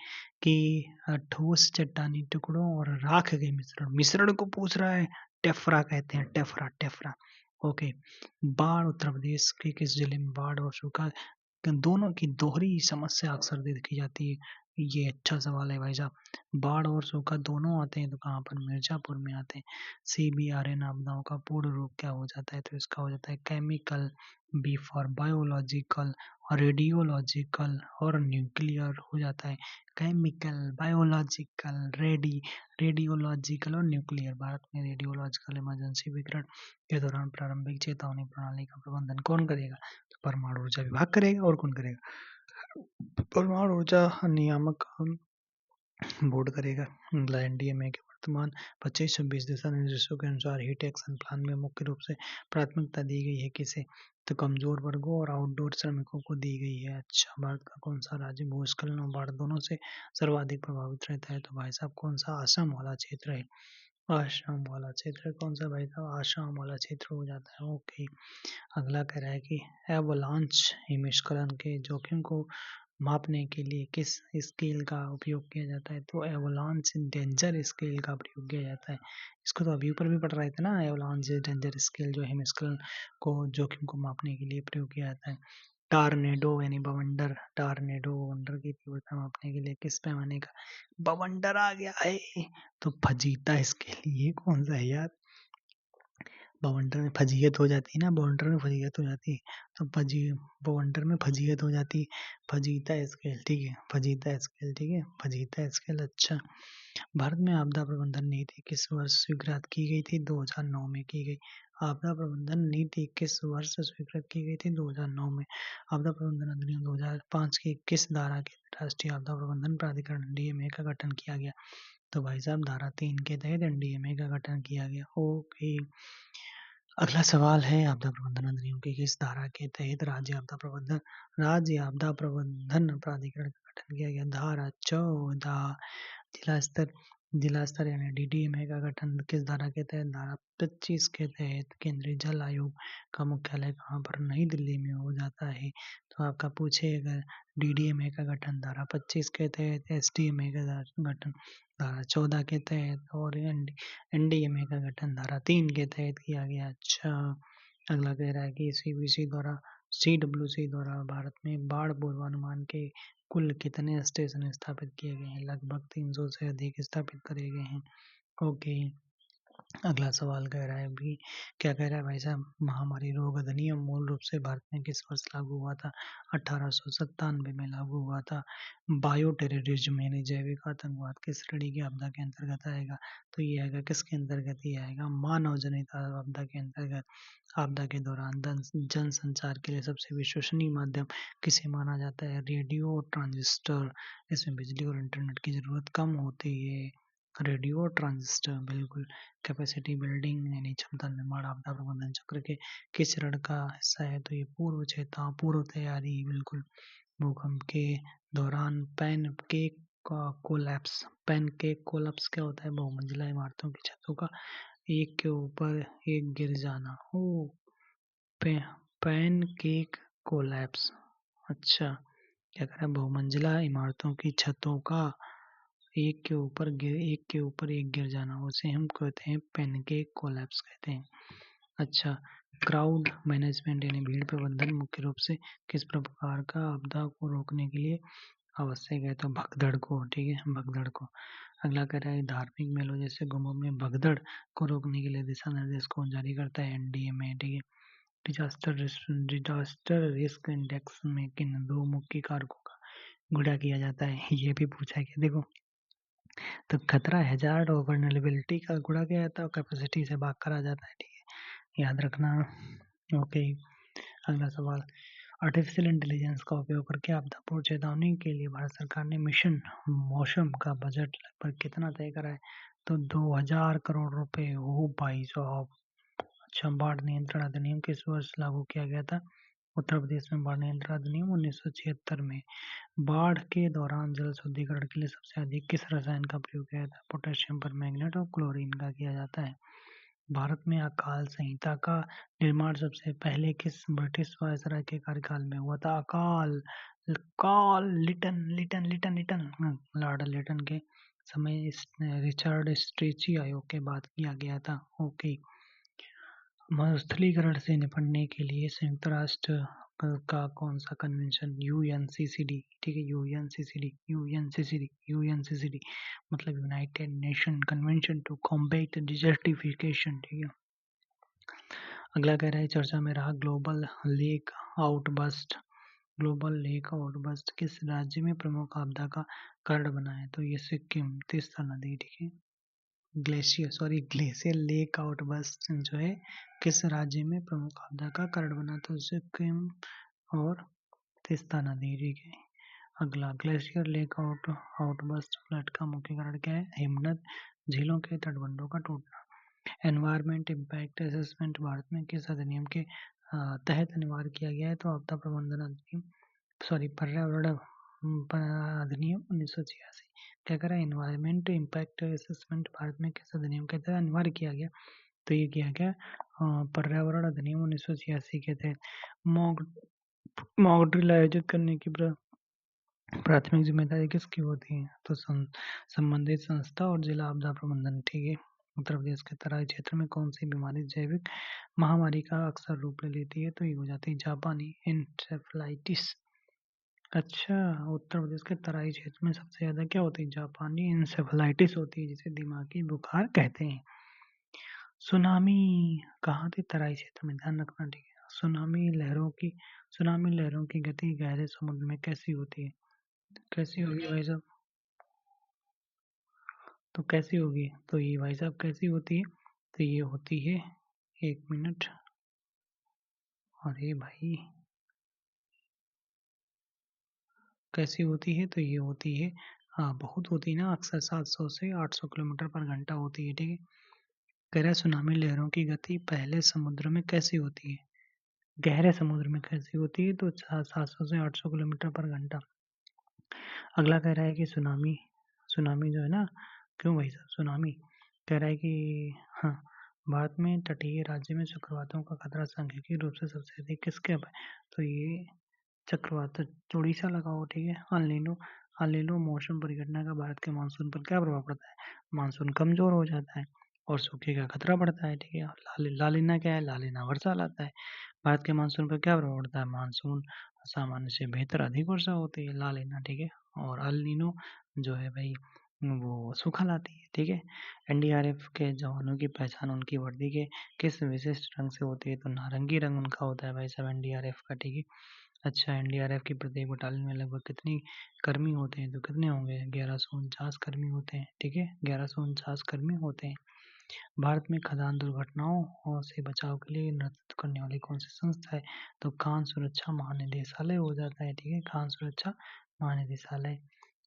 कि ठोस चट्टानी टुकड़ों और राख के मिश्रण को पूछ रहा है। टेफ्रा कहते हैं, टेफ्रा टेफ्रा। ओके। बाढ़ उत्तर प्रदेश के किस जिले में बाढ़ और सूखा दोनों की दोहरी समस्या अक्सर देखी जाती है? ये अच्छा सवाल है भाई साहब। बाढ़ और सूखा दोनों आते हैं तो कहाँ पर? मिर्जापुर में आते हैं। CBRN आपदाओं का पूर्ण रूप क्या हो जाता है? तो इसका हो जाता है chemical, B for biological, radiological और न्यूक्लियर हो जाता है। केमिकल, बायोलॉजिकल, रेडियोलॉजिकल और न्यूक्लियर। भारत में रेडियोलॉजिकल इमरजेंसी विकिरण के दौरान प्रारंभिक चेतावनी प्रणाली का प्रबंधन कौन करेगा? तो परमाणु ऊर्जा विभाग करेगा। और कौन करेगा? परमाणु ऊर्जा नियामक बोर्ड करेगा। NDMA के वर्तमान 25-26 दिशा निर्देशों के अनुसार हीट एक्शन प्लान में मुख्य रूप से प्राथमिकता दी गई है किसे? तो कमजोर वर्गों और आउटडोर श्रमिकों को दी गई है। अच्छा, भारत का कौन सा राज्य भूस्खलन और बाढ़ दोनों से सर्वाधिक प्रभावित रहता है? तो भाई साहब कौन सा? असम वाला क्षेत्र है। असम वाला क्षेत्र कौन सा भाई साहब? असम वाला क्षेत्र हो जाता है। ओके। अगला कह रहा है कि एवलांच हिमस्खलन के जोखिम को मापने के लिए किस स्केल का उपयोग किया जाता है? तो एवलांच डेंजर स्केल का प्रयोग किया जाता है। इसको तो अभी ऊपर भी पढ़ रहे थे ना, एवलांच डेंजर स्केल जो हिमस्खलन को जोखिम को मापने के लिए प्रयोग किया जाता है। टार्नेडो यानी बवंडर, टार्नेडो बवंडर की तीव्रता मापने के लिए किस पैमाने का बवंडर आ गया है? तो फजीता स्केल। ये कौन सा है यार? बवंडर में फजीहत हो जाती है ना, बवंडर में फजीहत हो जाती है। तो बवंडर में फजीहत हो जाती है। फजीता स्केल, ठीक है। फजीता स्केल, ठीक है। फजीता स्केल, अच्छा। भारत में आपदा प्रबंधन नीति किस वर्ष स्वीकृत की गई थी? 2009 में की गई। आपदा प्रबंधन नीति किस वर्ष स्वीकृत की गई थी? 2009 में। आपदा प्रबंधन अधिनियम 2005 की किस धारा के तहत राष्ट्रीय आपदा प्रबंधन प्राधिकरण NDMA का गठन किया गया? तो भाई साहब धारा 3 के तहत NDMA का गठन किया गया। ओके। अगला सवाल है आपदा प्रबंधन अधिनियम की किस धारा के तहत राज्य आपदा प्रबंधन प्राधिकरण का गठन किया गया? धारा 14। जिला स्तर जिला स्तर यानी DDMA का गठन किस धारा के तहत? धारा 25 के तहत। केंद्रीय जल आयोग का मुख्यालय कहाँ पर? नई दिल्ली में हो जाता है। तो आपका पूछे अगर DDMA का गठन धारा 25 के तहत, SDMA का गठन धारा 14 के तहत और NDMA का गठन धारा 3 के तहत किया गया। अच्छा, अगला कह रहा है कि CWC द्वारा भारत में बाढ़ पूर्वानुमान के कुल कितने स्टेशन स्थापित किए गए हैं? लगभग 300 से अधिक स्थापित करे गए हैं। ओके। अगला सवाल कह रहा है अभी, क्या कह रहा है भाई साहब? महामारी रोग अधिनियम मूल रूप से भारत में किस वर्ष लागू हुआ था? 1897 में लागू हुआ था। बायो टेररिज्म यानी जैविक आतंकवाद किस श्रेणी की आपदा के अंतर्गत आएगा? तो ये आएगा किसके अंतर्गत? ये आएगा मानव जनित आपदा के अंतर्गत। आपदा के दौरान जन संचार के लिए सबसे विश्वसनीय माध्यम किसे माना जाता है? Radio transistor. इसमें बिजली और इंटरनेट की जरूरत कम होती है। रेडियो ट्रांजिस्टर, बिल्कुल। कैपेसिटी बिल्डिंग यानी क्षमता निर्माण आपदा प्रबंधन चक्र के किस चरण का हिस्सा है? तो ये पूर्व तैयारी, बिल्कुल। भूकंप के दौरान पैनकेक कोलैप्स क्या होता है? बहुमंजिला इमारतों की छतों का एक के ऊपर एक गिर जाना। ओ, पैनकेक कोलैप्स। अच्छा, क्या कह रहा है? बहुमंजिला इमारतों की छतों का एक के ऊपर एक गिर जाना, उसे हम कहते हैं पैनकेक कोलैप्स कहते हैं। अच्छा, क्राउड मैनेजमेंट यानी भीड़ प्रबंधन मुख्य रूप से किस प्रकार का आपदा को रोकने के लिए आवश्यक है? तो भगदड़ को, ठीक है, भगदड़ को। अगला कह रहा है धार्मिक मेलों जैसे कुंभ में भगदड़ को रोकने के लिए दिशा निर्देश कौन जारी करता है? NDMA, ठीक है। डिजास्टर रिस्क इंडेक्स में किन दो मुख्य कारकों का गुणा किया जाता है? ये भी पूछा गया, देखो। तो खतरा हैजार्ड और वल्नरेबिलिटी का गुणा किया जाता है और कैपेसिटी से भाग करा जाता है, ठीक है। याद रखना। ओके, अगला सवाल, आर्टिफिशियल इंटेलिजेंस का उपयोग करके आपदा पूर्व चेतावनी के लिए भारत सरकार ने मिशन मौसम का बजट लगभग कितना तय करा है? तो 2000 करोड़ रुपए। हो भाई साहब। अच्छा, बाढ़ नियंत्रण अधिनियम किस वर्ष लागू किया गया था? उत्तर प्रदेश में बाढ़ नियंत्रण अधिनियम 1976 में। बाढ़ के दौरान जल शुद्धिकरण के लिए सबसे अधिक किस रसायन का प्रयोग किया जाता है? पोटेशियम परमैंगनेट और क्लोरीन का किया जाता है। भारत में अकाल संहिता का निर्माण सबसे पहले किस ब्रिटिश वायसराय के कार्यकाल में हुआ था? अकाल काल लिटन लिटन लिटन लिटन लॉर्ड लिटन के समय रिचर्ड स्ट्रेची आयोग के बाद किया गया था। ओके, मरुस्थलीकरण से निपटने के लिए संयुक्त राष्ट्र का कौन सा कन्वेंशन? यूएनसीसीडी। ठीक है, यूएनसीसीडी मतलब United Nation Convention to Combat desertification. ठीक है, अगला कह रहा है चर्चा में रहा ग्लोबल लेक आउटबस्ट किस राज्य में प्रमुख आपदा का कारण बना है? तो ये सिक्किम, तीस्ता नदी। ठीक है, ग्लेशियर लेक आउटबस्ट जो है किस राज्य में प्रमुख आपदा का कारण बना? तो सिक्किम और तीस्ता नदी। ठीक है, अगला, ग्लेशियर लेक आउटबस्ट फ्लड का मुख्य कारण क्या है? हिमनद झीलों के तटबंधों का टूटना। एनवायरमेंट इम्पैक्ट असेसमेंट भारत में किस अधिनियम के तहत अनिवार्य किया गया है? तो आपदा प्रबंधन अधिनियम, पर्यावरण अधिनियम 1986। क्या करा? एनवायरमेंट इम्पैक्ट असेसमेंट भारत में किस अधिनियम के तहत अनिवार्य किया गया? तो ये किया गया पर्यावरण अधिनियम 1986 के तहत। मॉक ड्रिल आयोजित करने की प्राथमिक जिम्मेदारी किसकी होती है? तो संबंधित संस्था और जिला आपदा प्रबंधन। ठीक है, उत्तर प्रदेश के तराई क्षेत्र में कौन सी बीमारी जैविक महामारी का अक्सर रूप ले लेती है? तो ये हो जाती है जापानी इंसेफेलाइटिस। अच्छा, उत्तर प्रदेश के तराई क्षेत्र में सबसे ज्यादा क्या होती है? जापानी इंसेफेलाइटिस होती है, जिसे दिमागी बुखार कहते हैं। सुनामी कहाँ थी? तराई क्षेत्र में, ध्यान रखना। ठीक है, सुनामी लहरों की गति गहरे समुद्र में कैसी होती है? कैसी होगी भाई साहब? तो कैसी होगी? तो ये भाई साहब कैसी होती है? तो ये होती है, 1 मिनट। अरे भाई, कैसी होती है? तो ये होती है, हाँ बहुत होती है ना, अक्सर 700 से 800 किलोमीटर पर घंटा होती है। ठीक है, कह रहा है सुनामी लहरों की गति पहले समुद्र में कैसी होती है? गहरे समुद्र में कैसी होती है? तो 700 से 800 किलोमीटर पर घंटा। अगला कह रहा है कि सुनामी सुनामी जो है ना, क्यों भाई साहब सुनामी? कह रहा है कि हाँ, भारत में तटीय राज्य में चक्रवातों का खतरा सांख्यिकीय रूप से सबसे अधिक किसके अब है? तो ये चक्रवात उड़ीसा लगाओ। ठीक है, अल नीनो मौसम परिघटना का भारत के मानसून पर क्या प्रभाव पड़ता है? मानसून कमजोर हो जाता है और सूखे का खतरा बढ़ता है। ठीक है, लालिना क्या है? लालिना वर्षा लाता है। भारत के मानसून पर क्या प्रभाव पड़ता है? मानसून सामान्य से बेहतर अधिक वर्षा होती है, लालिना। ठीक है, और अल नीनो जो है भाई वो सूखा लाती है। ठीक है, एनडीआरएफ के जवानों की पहचान उनकी वर्दी के किस विशिष्ट रंग से होती है? तो नारंगी रंग उनका होता है भाई साहब, एनडीआरएफ का। ठीक है, अच्छा, एनडीआरएफ की प्रत्येक बटालियन में लगभग कितनी कर्मी होते हैं? तो कितने होंगे? 1149 कर्मी होते हैं। ठीक है, 1149 कर्मी होते हैं। भारत में खदान दुर्घटनाओं और से बचाव के लिए नेतृत्व करने वाली कौन सी संस्था है? तो खान सुरक्षा महानिदेशालय हो जाता है। ठीक है, खान सुरक्षा महानिदेशालय।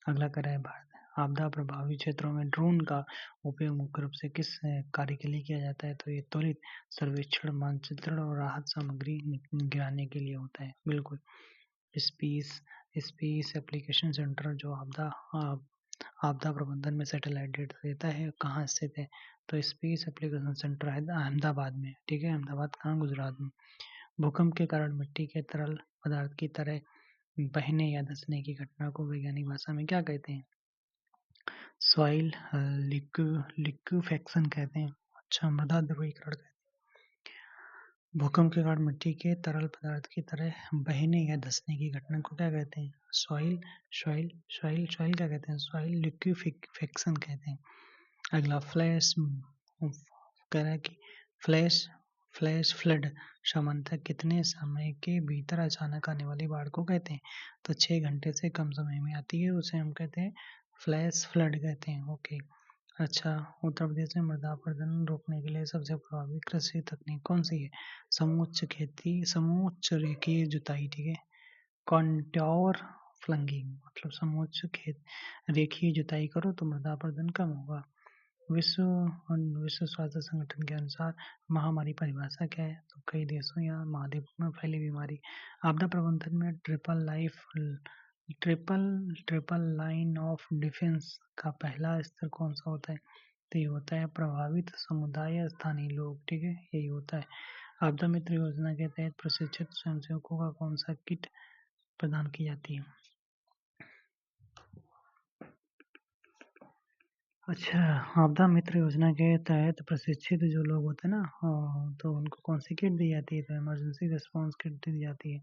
अगला कह रहा है भारत आपदा प्रभावित क्षेत्रों में ड्रोन का उपयोग मुख्य रूप से किस कार्य के लिए किया जाता है? तो ये त्वरित सर्वेक्षण, मानचित्रण और राहत सामग्री गिराने के लिए होता है। बिल्कुल। स्पेस स्पेस एप्लीकेशन सेंटर जो आपदा प्रबंधन में सैटेलाइट डेटा देता है, कहाँ स्थित है? तो स्पेस एप्लीकेशन सेंटर है अहमदाबाद में। ठीक है, अहमदाबाद कहाँ? गुजरात में। भूकंप के कारण मिट्टी के तरल पदार्थ की तरह बहने या धंसने की घटना को वैज्ञानिक भाषा में क्या कहते हैं? सॉइल लिक्विफेक्शन कहते हैं। अच्छा, मृदा ध्रुवीकरण कहते हैं। भूकंप के कारण मिट्टी के तरल पदार्थ की तरह बहने या धंसने की घटना को क्या कहते हैं? सॉइल सॉइल सॉइल सॉइल क्या कहते हैं? सॉइल लिक्विफेक्शन कहते हैं। अगला, फ्लैश कह रहा है कि फ्लैश फ्लैश फ्लड सामान्यतः कितने समय के भीतर अचानक आने वाली बाढ़ को कहते हैं? तो 6 घंटे से कम समय में आती है, उसे हम कहते हैं फ्लैश फ्लड कहते हैं। ओके, अच्छा, उत्तर प्रदेश में मृदा अपरदन रोकने के लिए सबसे प्रभावी कृषि तकनीक कौन सी है? समोच्च खेती, समोच्च रेखीय जुताई, ठीक है। कॉन्टोर फ्लंगिंग मतलब समोच्च खेत रेखीय जुताई करो तो मृदा अपरदन कम होगा। विश्व विश्व स्वास्थ्य संगठन के अनुसार महामारी परिभाषा क्या है? तो कई देशों या महाद्वीपों में फैली बीमारी। आपदा प्रबंधन में triple triple line of defence का पहला स्तर कौन सा होता है? तो ये होता है प्रभावित समुदाय या स्थानीय लोग, ठीक है, यही होता है। आपदा मित्र योजना के तहत प्रशिक्षित स्वयंसेवकों का कौन सा किट प्रदान की जाती है? अच्छा, आपदा मित्र योजना के तहत प्रशिक्षित जो लोग होते हैं ना, तो उनको कौन सी किट दी जाती है? तो इमरजेंसी रिस्पॉन्स किट दी जाती है।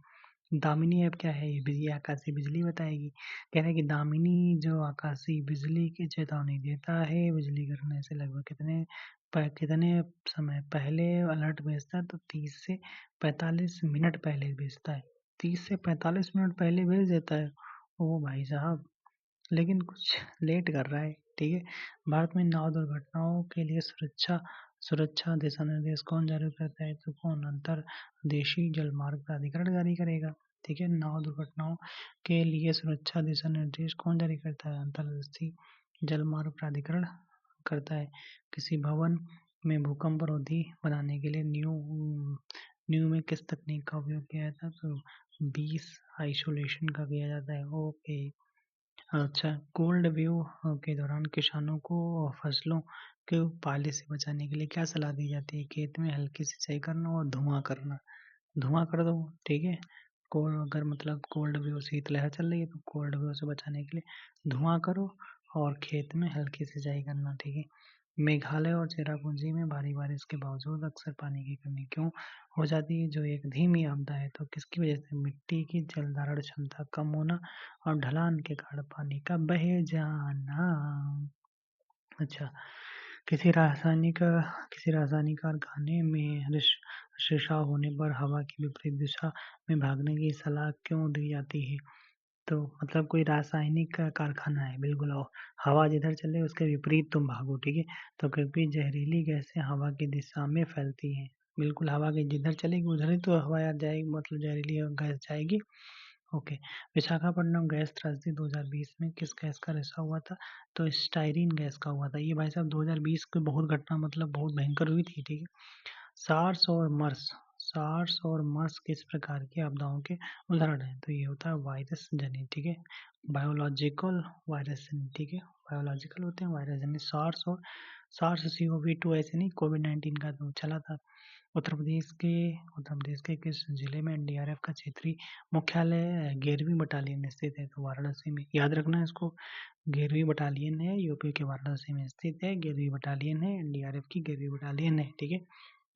दामिनी ऐप क्या है? ये बिजली आकाशीय बिजली बताएगी। कह रहा है कि दामिनी जो आकाशीय बिजली की चेतावनी देता है, बिजली गिरने से लगभग कितने समय पहले अलर्ट भेजता है? तो 30 से 45 मिनट पहले भेजता है। 30 से 45 मिनट पहले भेज देता है। ओ भाई साहब, लेकिन कुछ लेट कर रहा है, ठीक है। भारत में नाव दुर्घटनाओं के लिए सुरक्षा सुरक्षा दिशा निर्देश कौन जारी करता है? तो कौन? अंतर्देशीय जलमार्ग प्राधिकरण जारी करेगा, ठीक है। नाव दुर्घटनाओं के लिए सुरक्षा दिशा निर्देश कौन जारी करता है? अंतर्देशीय जलमार्ग प्राधिकरण करता है। किसी भवन में भूकंप रोधी बनाने के लिए न्यू में किस तकनीक का उपयोग किया जाता है? तो 20 आइसोलेशन का किया जाता है। ओके। अच्छा, कोल्ड व्यू के दौरान किसानों को फसलों के पाले से बचाने के लिए क्या सलाह दी जाती है? खेत में हल्की सिंचाई करना और धुआं करना। धुआं कर दो, ठीक है। कोल्ड अगर मतलब कोल्ड व्यू शीतलहर चल रही है तो कोल्ड व्यू से बचाने के लिए धुआं करो और खेत में हल्की सिंचाई करना, ठीक है। मेघालय और चेरापूंजी में भारी बारिश के बावजूद अक्सर पानी की कमी क्यों हो जाती है? जो एक धीमी आपदा है, तो किसकी वजह से? मिट्टी की जल धारण क्षमता कम होना और ढलान के कारण पानी का बह जाना। अच्छा, किसी रासायनिक कारखाने में रिसाव होने पर हवा की विपरीत दिशा में भागने की सलाह क्यों दी जाती है? तो मतलब कोई रासायनिक का कारखाना है, बिल्कुल, और हवा जिधर चले उसके विपरीत तुम भागो, ठीक है। तो क्योंकि जहरीली गैसें हवा की दिशा में फैलती हैं, बिल्कुल हवा की जिधर चलेगी उधर ही तो हवा जाएगी, मतलब जहरीली गैस जाएगी। ओके। विशाखापट्टनम गैस त्रासदी 2020 में किस गैस का रिसाव हुआ था? तो स्टाइरीन गैस का हुआ था। ये भाई साहब 2020 की बहुत घटना मतलब बहुत भयंकर हुई थी, ठीक है। सार्स और मर्स सार्स और मर्स किस प्रकार की आपदाओं के उदाहरण हैं? तो ये होता है वायरस जनित, ठीक है। बायोलॉजिकल वायरस जनित, ठीक है। बायोलॉजिकल होते हैं, वायरस जनित। सार्स CoV-2 ऐसे नहीं, कोविड-19 का तो चला था। उत्तर प्रदेश के किस जिले में NDRF का क्षेत्रीय मुख्यालय 11वीं बटालियन स्थित है? तो वाराणसी में, याद रखना इसको। 11वीं बटालियन है, यूपी के वाराणसी में स्थित है। 11वीं बटालियन है, NDRF की 11वीं बटालियन है, ठीक है।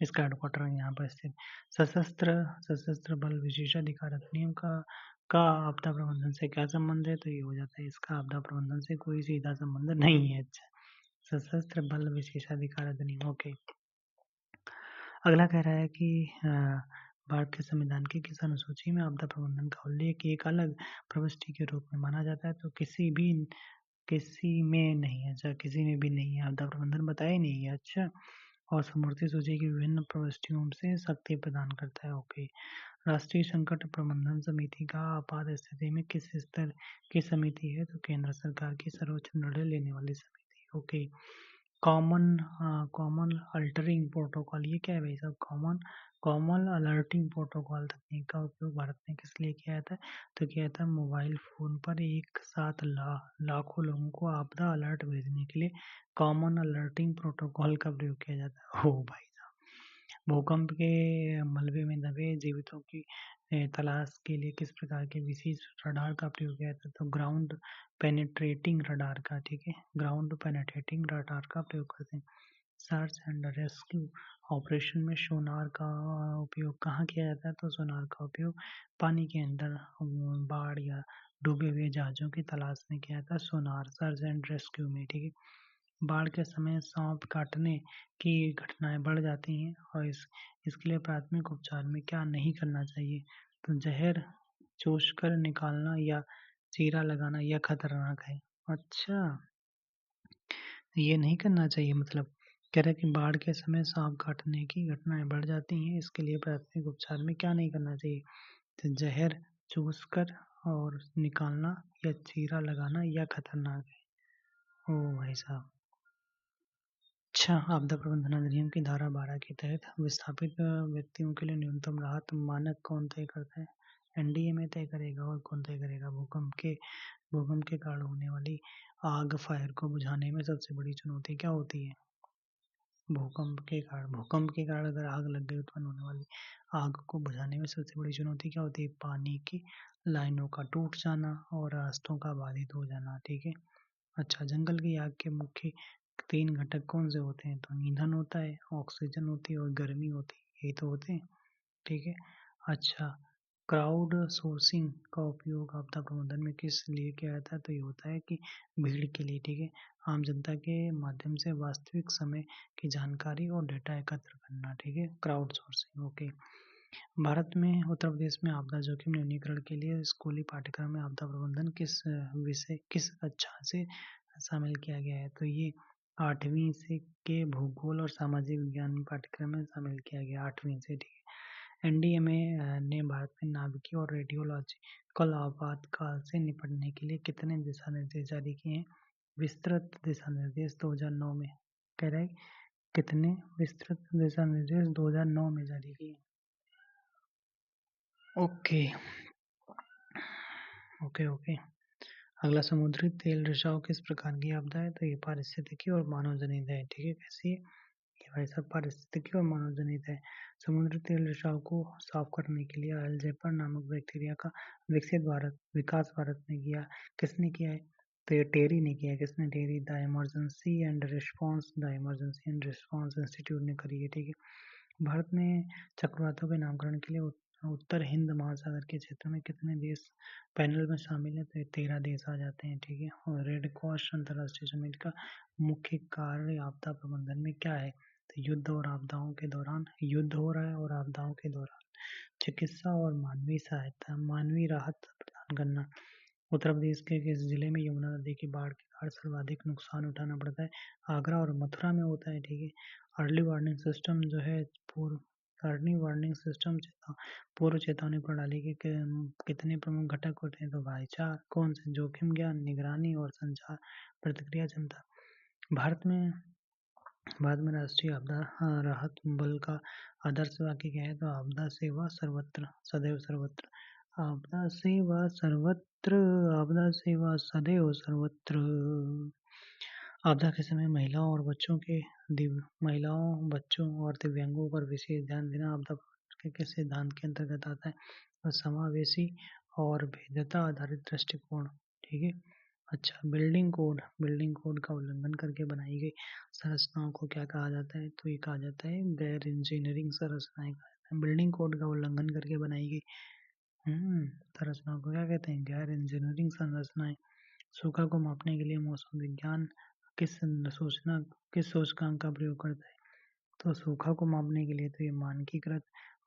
इसका हेडक्वार्टर यहाँ पर स्थित। सशस्त्र बल विशेषाधिकार अधिनियम का आपदा प्रबंधन से क्या संबंध है? तो ये हो जाता है इसका आपदा प्रबंधन से कोई सीधा संबंध नहीं है। अच्छा, सशस्त्र बल विशेषाधिकार अधिनियम, ओके। अगला कह रहा है कि भारत के संविधान की किस अनुसूची में आपदा प्रबंधन का उल्लेख एक अलग प्रविष्टि के रूप में माना जाता है? तो किसी में नहीं है। अच्छा, किसी में भी नहीं है, आपदा प्रबंधन बताया ही नहीं है। अच्छा, और समवर्ती सूची की विभिन्न प्रविष्टियों से शक्ति प्रदान करता है। ओके। राष्ट्रीय संकट प्रबंधन समिति का आपात स्थिति में किस स्तर की समिति है? तो केंद्र सरकार की सर्वोच्च निर्णय लेने वाली समिति। Okay. Common common altering protocol, ये क्या है भाई साहब? कॉमन अलर्टिंग प्रोटोकॉल तकनीक का उपयोग भारत में किस लिए किया जाता है? तो किया जाता है मोबाइल फोन पर एक साथ लाखों लोगों को आपदा अलर्ट भेजने के लिए कॉमन अलर्टिंग प्रोटोकॉल का प्रयोग किया जाता है। ओ भाई, भूकंप के मलबे में दबे जीवितों की तलाश के लिए किस प्रकार के विशेष रडार का प्रयोग किया जाता है? तो ग्राउंड पेनिट्रेटिंग रडार का, ठीक है। ग्राउंड पेनिट्रेटिंग रडार का प्रयोग करते हैं। सर्च एंड रेस्क्यू ऑपरेशन में सोनार का उपयोग कहाँ किया जाता है? तो सोनार का उपयोग पानी के अंदर बाढ़ या डूबे हुए जहाजों की तलाश में किया जाता है। सोनार सर्च एंड रेस्क्यू में, ठीक है। बाढ़ के समय सांप काटने की घटनाएं बढ़ जाती हैं और इसके लिए प्राथमिक उपचार में क्या नहीं करना चाहिए? तो जहर चूसकर निकालना या चीरा लगाना यह खतरनाक है। अच्छा, ये नहीं करना चाहिए। मतलब कह रहा है कि बाढ़ के समय सांप काटने की घटनाएं बढ़ जाती हैं, इसके लिए प्राथमिक उपचार में क्या नहीं करना चाहिए? तो जहर चूस कर और निकालना या चीरा लगाना या खतरनाक है। ओ भाई साहब। अच्छा, आपदा प्रबंधन अधिनियम की धारा 12 के तहत विस्थापित व्यक्तियों के लिए न्यूनतम राहत मानक कौन तय करता है? एनडीएमए तय करेगा। और कौन तय करेगा? भूकंप के कारण होने वाली आग फायर को बुझाने में सबसे बड़ी चुनौती क्या होती है? भूकंप के कारण अगर आग लग गई, उत्पन्न होने वाली आग को बुझाने में सबसे बड़ी चुनौती क्या होती है? पानी की लाइनों का टूट जाना और रास्तों का बाधित हो जाना। ठीक है। अच्छा, जंगल की आग के मुख्य 3 घटक कौन से होते हैं? तो ईंधन होता है, ऑक्सीजन होती है और गर्मी होती है। यही तो होते हैं। ठीक है। अच्छा, क्राउड सोर्सिंग का उपयोग आपदा प्रबंधन में किस लिए किया जाता है? तो ये होता है कि भीड़ के लिए। ठीक है। आम जनता के माध्यम से वास्तविक समय की जानकारी और डेटा एकत्र करना। ठीक है। Crowd sourcing. ओके। भारत में उत्तर प्रदेश में आपदा जोखिम न्यूनीकरण के लिए स्कूली पाठ्यक्रम में आपदा प्रबंधन किस कक्षा से शामिल किया गया है? तो ये 8वीं से के भूगोल और सामाजिक विज्ञान पाठ्यक्रम में शामिल किया गया, 8वीं से। ठीक है। एनडीएमए ने भारत में नाभिकीय और रेडियोलॉजिकल आपातकाल से निपटने के लिए कितने दिशा निर्देश जारी किए हैं? विस्तृत दिशा निर्देश 2009 में। कह रहा है कितने विस्तृत दिशा निर्देश 2009 में जारी किए? Okay okay okay. अगला, समुद्री तेल रिसाव किस प्रकार की आपदा है? तो ये पारिस्थितिकी और मानव जनित है। ठीक है। कैसी है? ये भाई सब पारिस्थितिकी और मानव जनित है। समुद्री तेल रिसाव को साफ करने के लिए अल्जेपर नामक बैक्टीरिया का विकास भारत ने किया। किसने किया है? तो ये टेरी ने किया है। किसने? TERI. The emergency and response institute ने करी है। ठीक है। भारत में चक्रवातों के नामकरण के लिए उत्तर हिंद महासागर के क्षेत्र में कितने देश पैनल में शामिल है? तो ये 13 देश आ जाते हैं। ठीक है। और रेड क्रॉस अंतर्राष्ट्रीय समिति का मुख्य कार्य आपदा प्रबंधन में क्या है? तो युद्ध और आपदाओं के दौरान, युद्ध हो रहा है और आपदाओं के दौरान चिकित्सा और मानवीय राहत प्रदान करना। उत्तर प्रदेश के किस जिले में यमुना नदी की बाढ़ के कारण सर्वाधिक नुकसान उठाना पड़ता है? आगरा और मथुरा में होता है। ठीक है। अर्ली वार्निंग सिस्टम जो है, पूर्व अर्ली वार्निंग सिस्टम पूर्व चेतावनी प्रणाली के कितने प्रमुख घटक होते हैं? तो भाई 4। कौन से? जोखिम ज्ञान, निगरानी और संचार, प्रतिक्रिया क्षमता। भारत में भारत में राष्ट्रीय आपदा राहत बल का आदर्श वाक्य क्या है? तो आपदा सेवा सर्वत्र सदैव सर्वत्र। आपदा सेवा सर्वत्र, आपदा सेवा सदैव सर्वत्र। आपदा के समय महिलाओं, बच्चों और दिव्यांगों पर विशेष ध्यान देना आपदा के किस सिद्धांत के अंतर्गत आता है? और समावेशी और भेद्यता आधारित दृष्टिकोण। ठीक है। अच्छा, बिल्डिंग कोड का उल्लंघन करके बनाई गई संरचनाओं को क्या कहा जाता है? तो ये कहा जाता है गैर इंजीनियरिंग संरचनाएं कहा जाता है। बिल्डिंग कोड का उल्लंघन करके बनाई गई संरचनाओं को क्या कहते हैं? गैर इंजीनियरिंग संरचनाएं। सूखा को मापने के लिए मौसम विज्ञान किस सूचना किस सूचकांक का प्रयोग करता है? तो सूखा को मापने के लिए तो ये मानकीकृत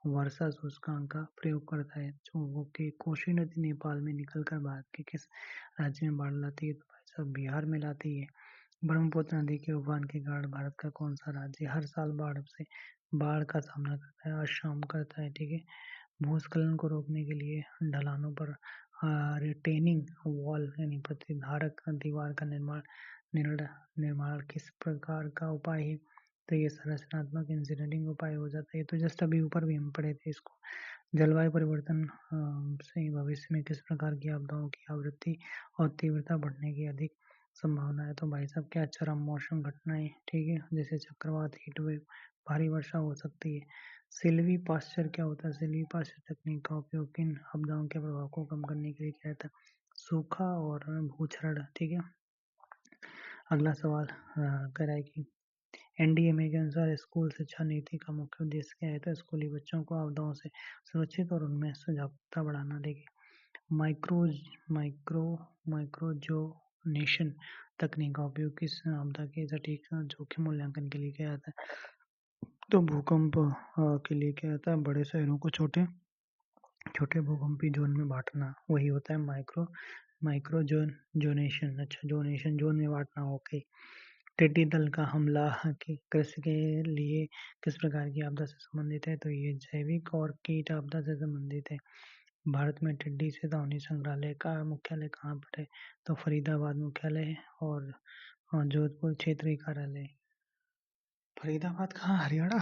वर्षा सूचकांक का प्रयोग करता है। जो कि कोशी नदी नेपाल में निकलकर भारत के किस राज्य में बाढ़ लाती है? तो भाई साहब बिहार में लाती है। ब्रह्मपुत्र नदी के उफान के कारण भारत का कौन सा राज्य हर साल बाढ़ का सामना करता है? असम करता है। ठीक है। भूस्खलन को रोकने के लिए ढलानों पर रिटेनिंग वॉल यानी प्रतिधारक दीवार का निर्माण किस प्रकार का उपाय है? तो ये संरचनात्मक इंजीनियरिंग उपाय हो जाता है। तो जस्ट अभी ऊपर भी हम पढ़े थे इसको। जलवायु परिवर्तन से भविष्य में किस प्रकार की आपदाओं की आवृत्ति और तीव्रता बढ़ने की अधिक संभावना है? तो भाई साहब क्या? चरम मौसम घटनाएं। ठीक है। जैसे चक्रवात, हीट वेव, भारी वर्षा हो सकती है। सिल्वी पास्चर क्या होता है? सिल्वी पास्चर तकनीक का उपयोग किन आपदाओं के प्रभाव को कम करने के लिए किया जाता है? सूखा और भूक्षरण। ठीक है। अगला सवाल कह रहा है कि एनडीएमए के अनुसार स्कूल शिक्षा नीति का मुख्य उद्देश्य क्या है? तो स्कूली बच्चों को आपदाओं से सुरक्षित और उनमें जागरूकता बढ़ाना। देखिए, माइक्रो माइक्रोजोनेशन तकनीक का उपयोग किस आपदा के सटीक जोखिम मूल्यांकन के लिए किया जाता है? तो भूकंप के लिए क्या होता है? बड़े शहरों को छोटे छोटे भूकंपी जोन में बांटना, वही होता है माइक्रो जोनेशन। अच्छा, जोन में बांटना। ओके। टिड्डी दल का हमला की कृषि के लिए किस प्रकार की आपदा से संबंधित है? तो ये जैविक और कीट आपदा से संबंधित है। भारत में टिड्डी चेतावनी संग्रहालय का मुख्यालय कहाँ पर है? तो फरीदाबाद मुख्यालय है और जोधपुर क्षेत्रीय कार्यालय। फरीदाबाद कहाँ, हरियाणा?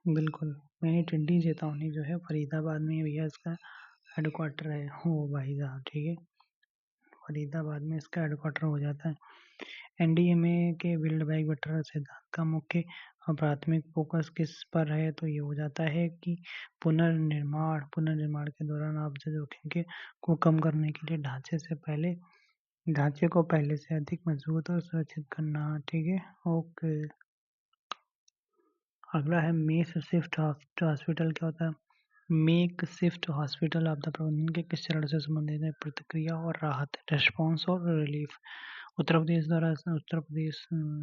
बिल्कुल, मैंने टिड्डी चेतावनी जो है फरीदाबाद में भैया इसका हेडक्वार्टर है। हो भाई साहब, ठीक है, फरीदाबाद में इसका हेडक्वार्टर हो जाता है। एनडीएमए के बिल्ड बैक बेटर सिद्धांत का मुख्य और प्राथमिक फोकस किस पर है? तो ये हो जाता है कि पुनर्निर्माण के दौरान आपदा जोखिम को कम करने के लिए ढांचे को पहले से अधिक मजबूत और सुरक्षित करना। ठीक है, ओके। अगला है मेक शिफ्ट हॉस्पिटल। क्या होता है? मेक शिफ्ट हॉस्पिटल आपदा प्रबंधन के किस चरण से संबंधित है? प्रतिक्रिया और राहत, रिस्पॉन्स और रिलीफ। उत्तर प्रदेश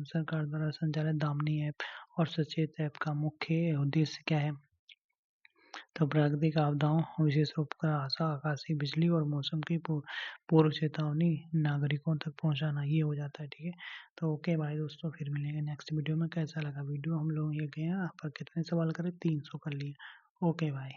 सरकार द्वारा संचालित दामिनी ऐप और सचेत ऐप का मुख्य उद्देश्य क्या है? तो प्राकृतिक आपदाओं, विशेष उपकर आकाशीय बिजली और मौसम की पूर्व चेतावनी नागरिकों तक पहुंचाना, ये हो जाता है। ठीक है, तो ओके भाई दोस्तों, फिर मिलेंगे नेक्स्ट वीडियो में। कैसा लगा वीडियो? हम लोग ये गए हैं, आप कितने सवाल करें? 300 कर लिए। ओके भाई।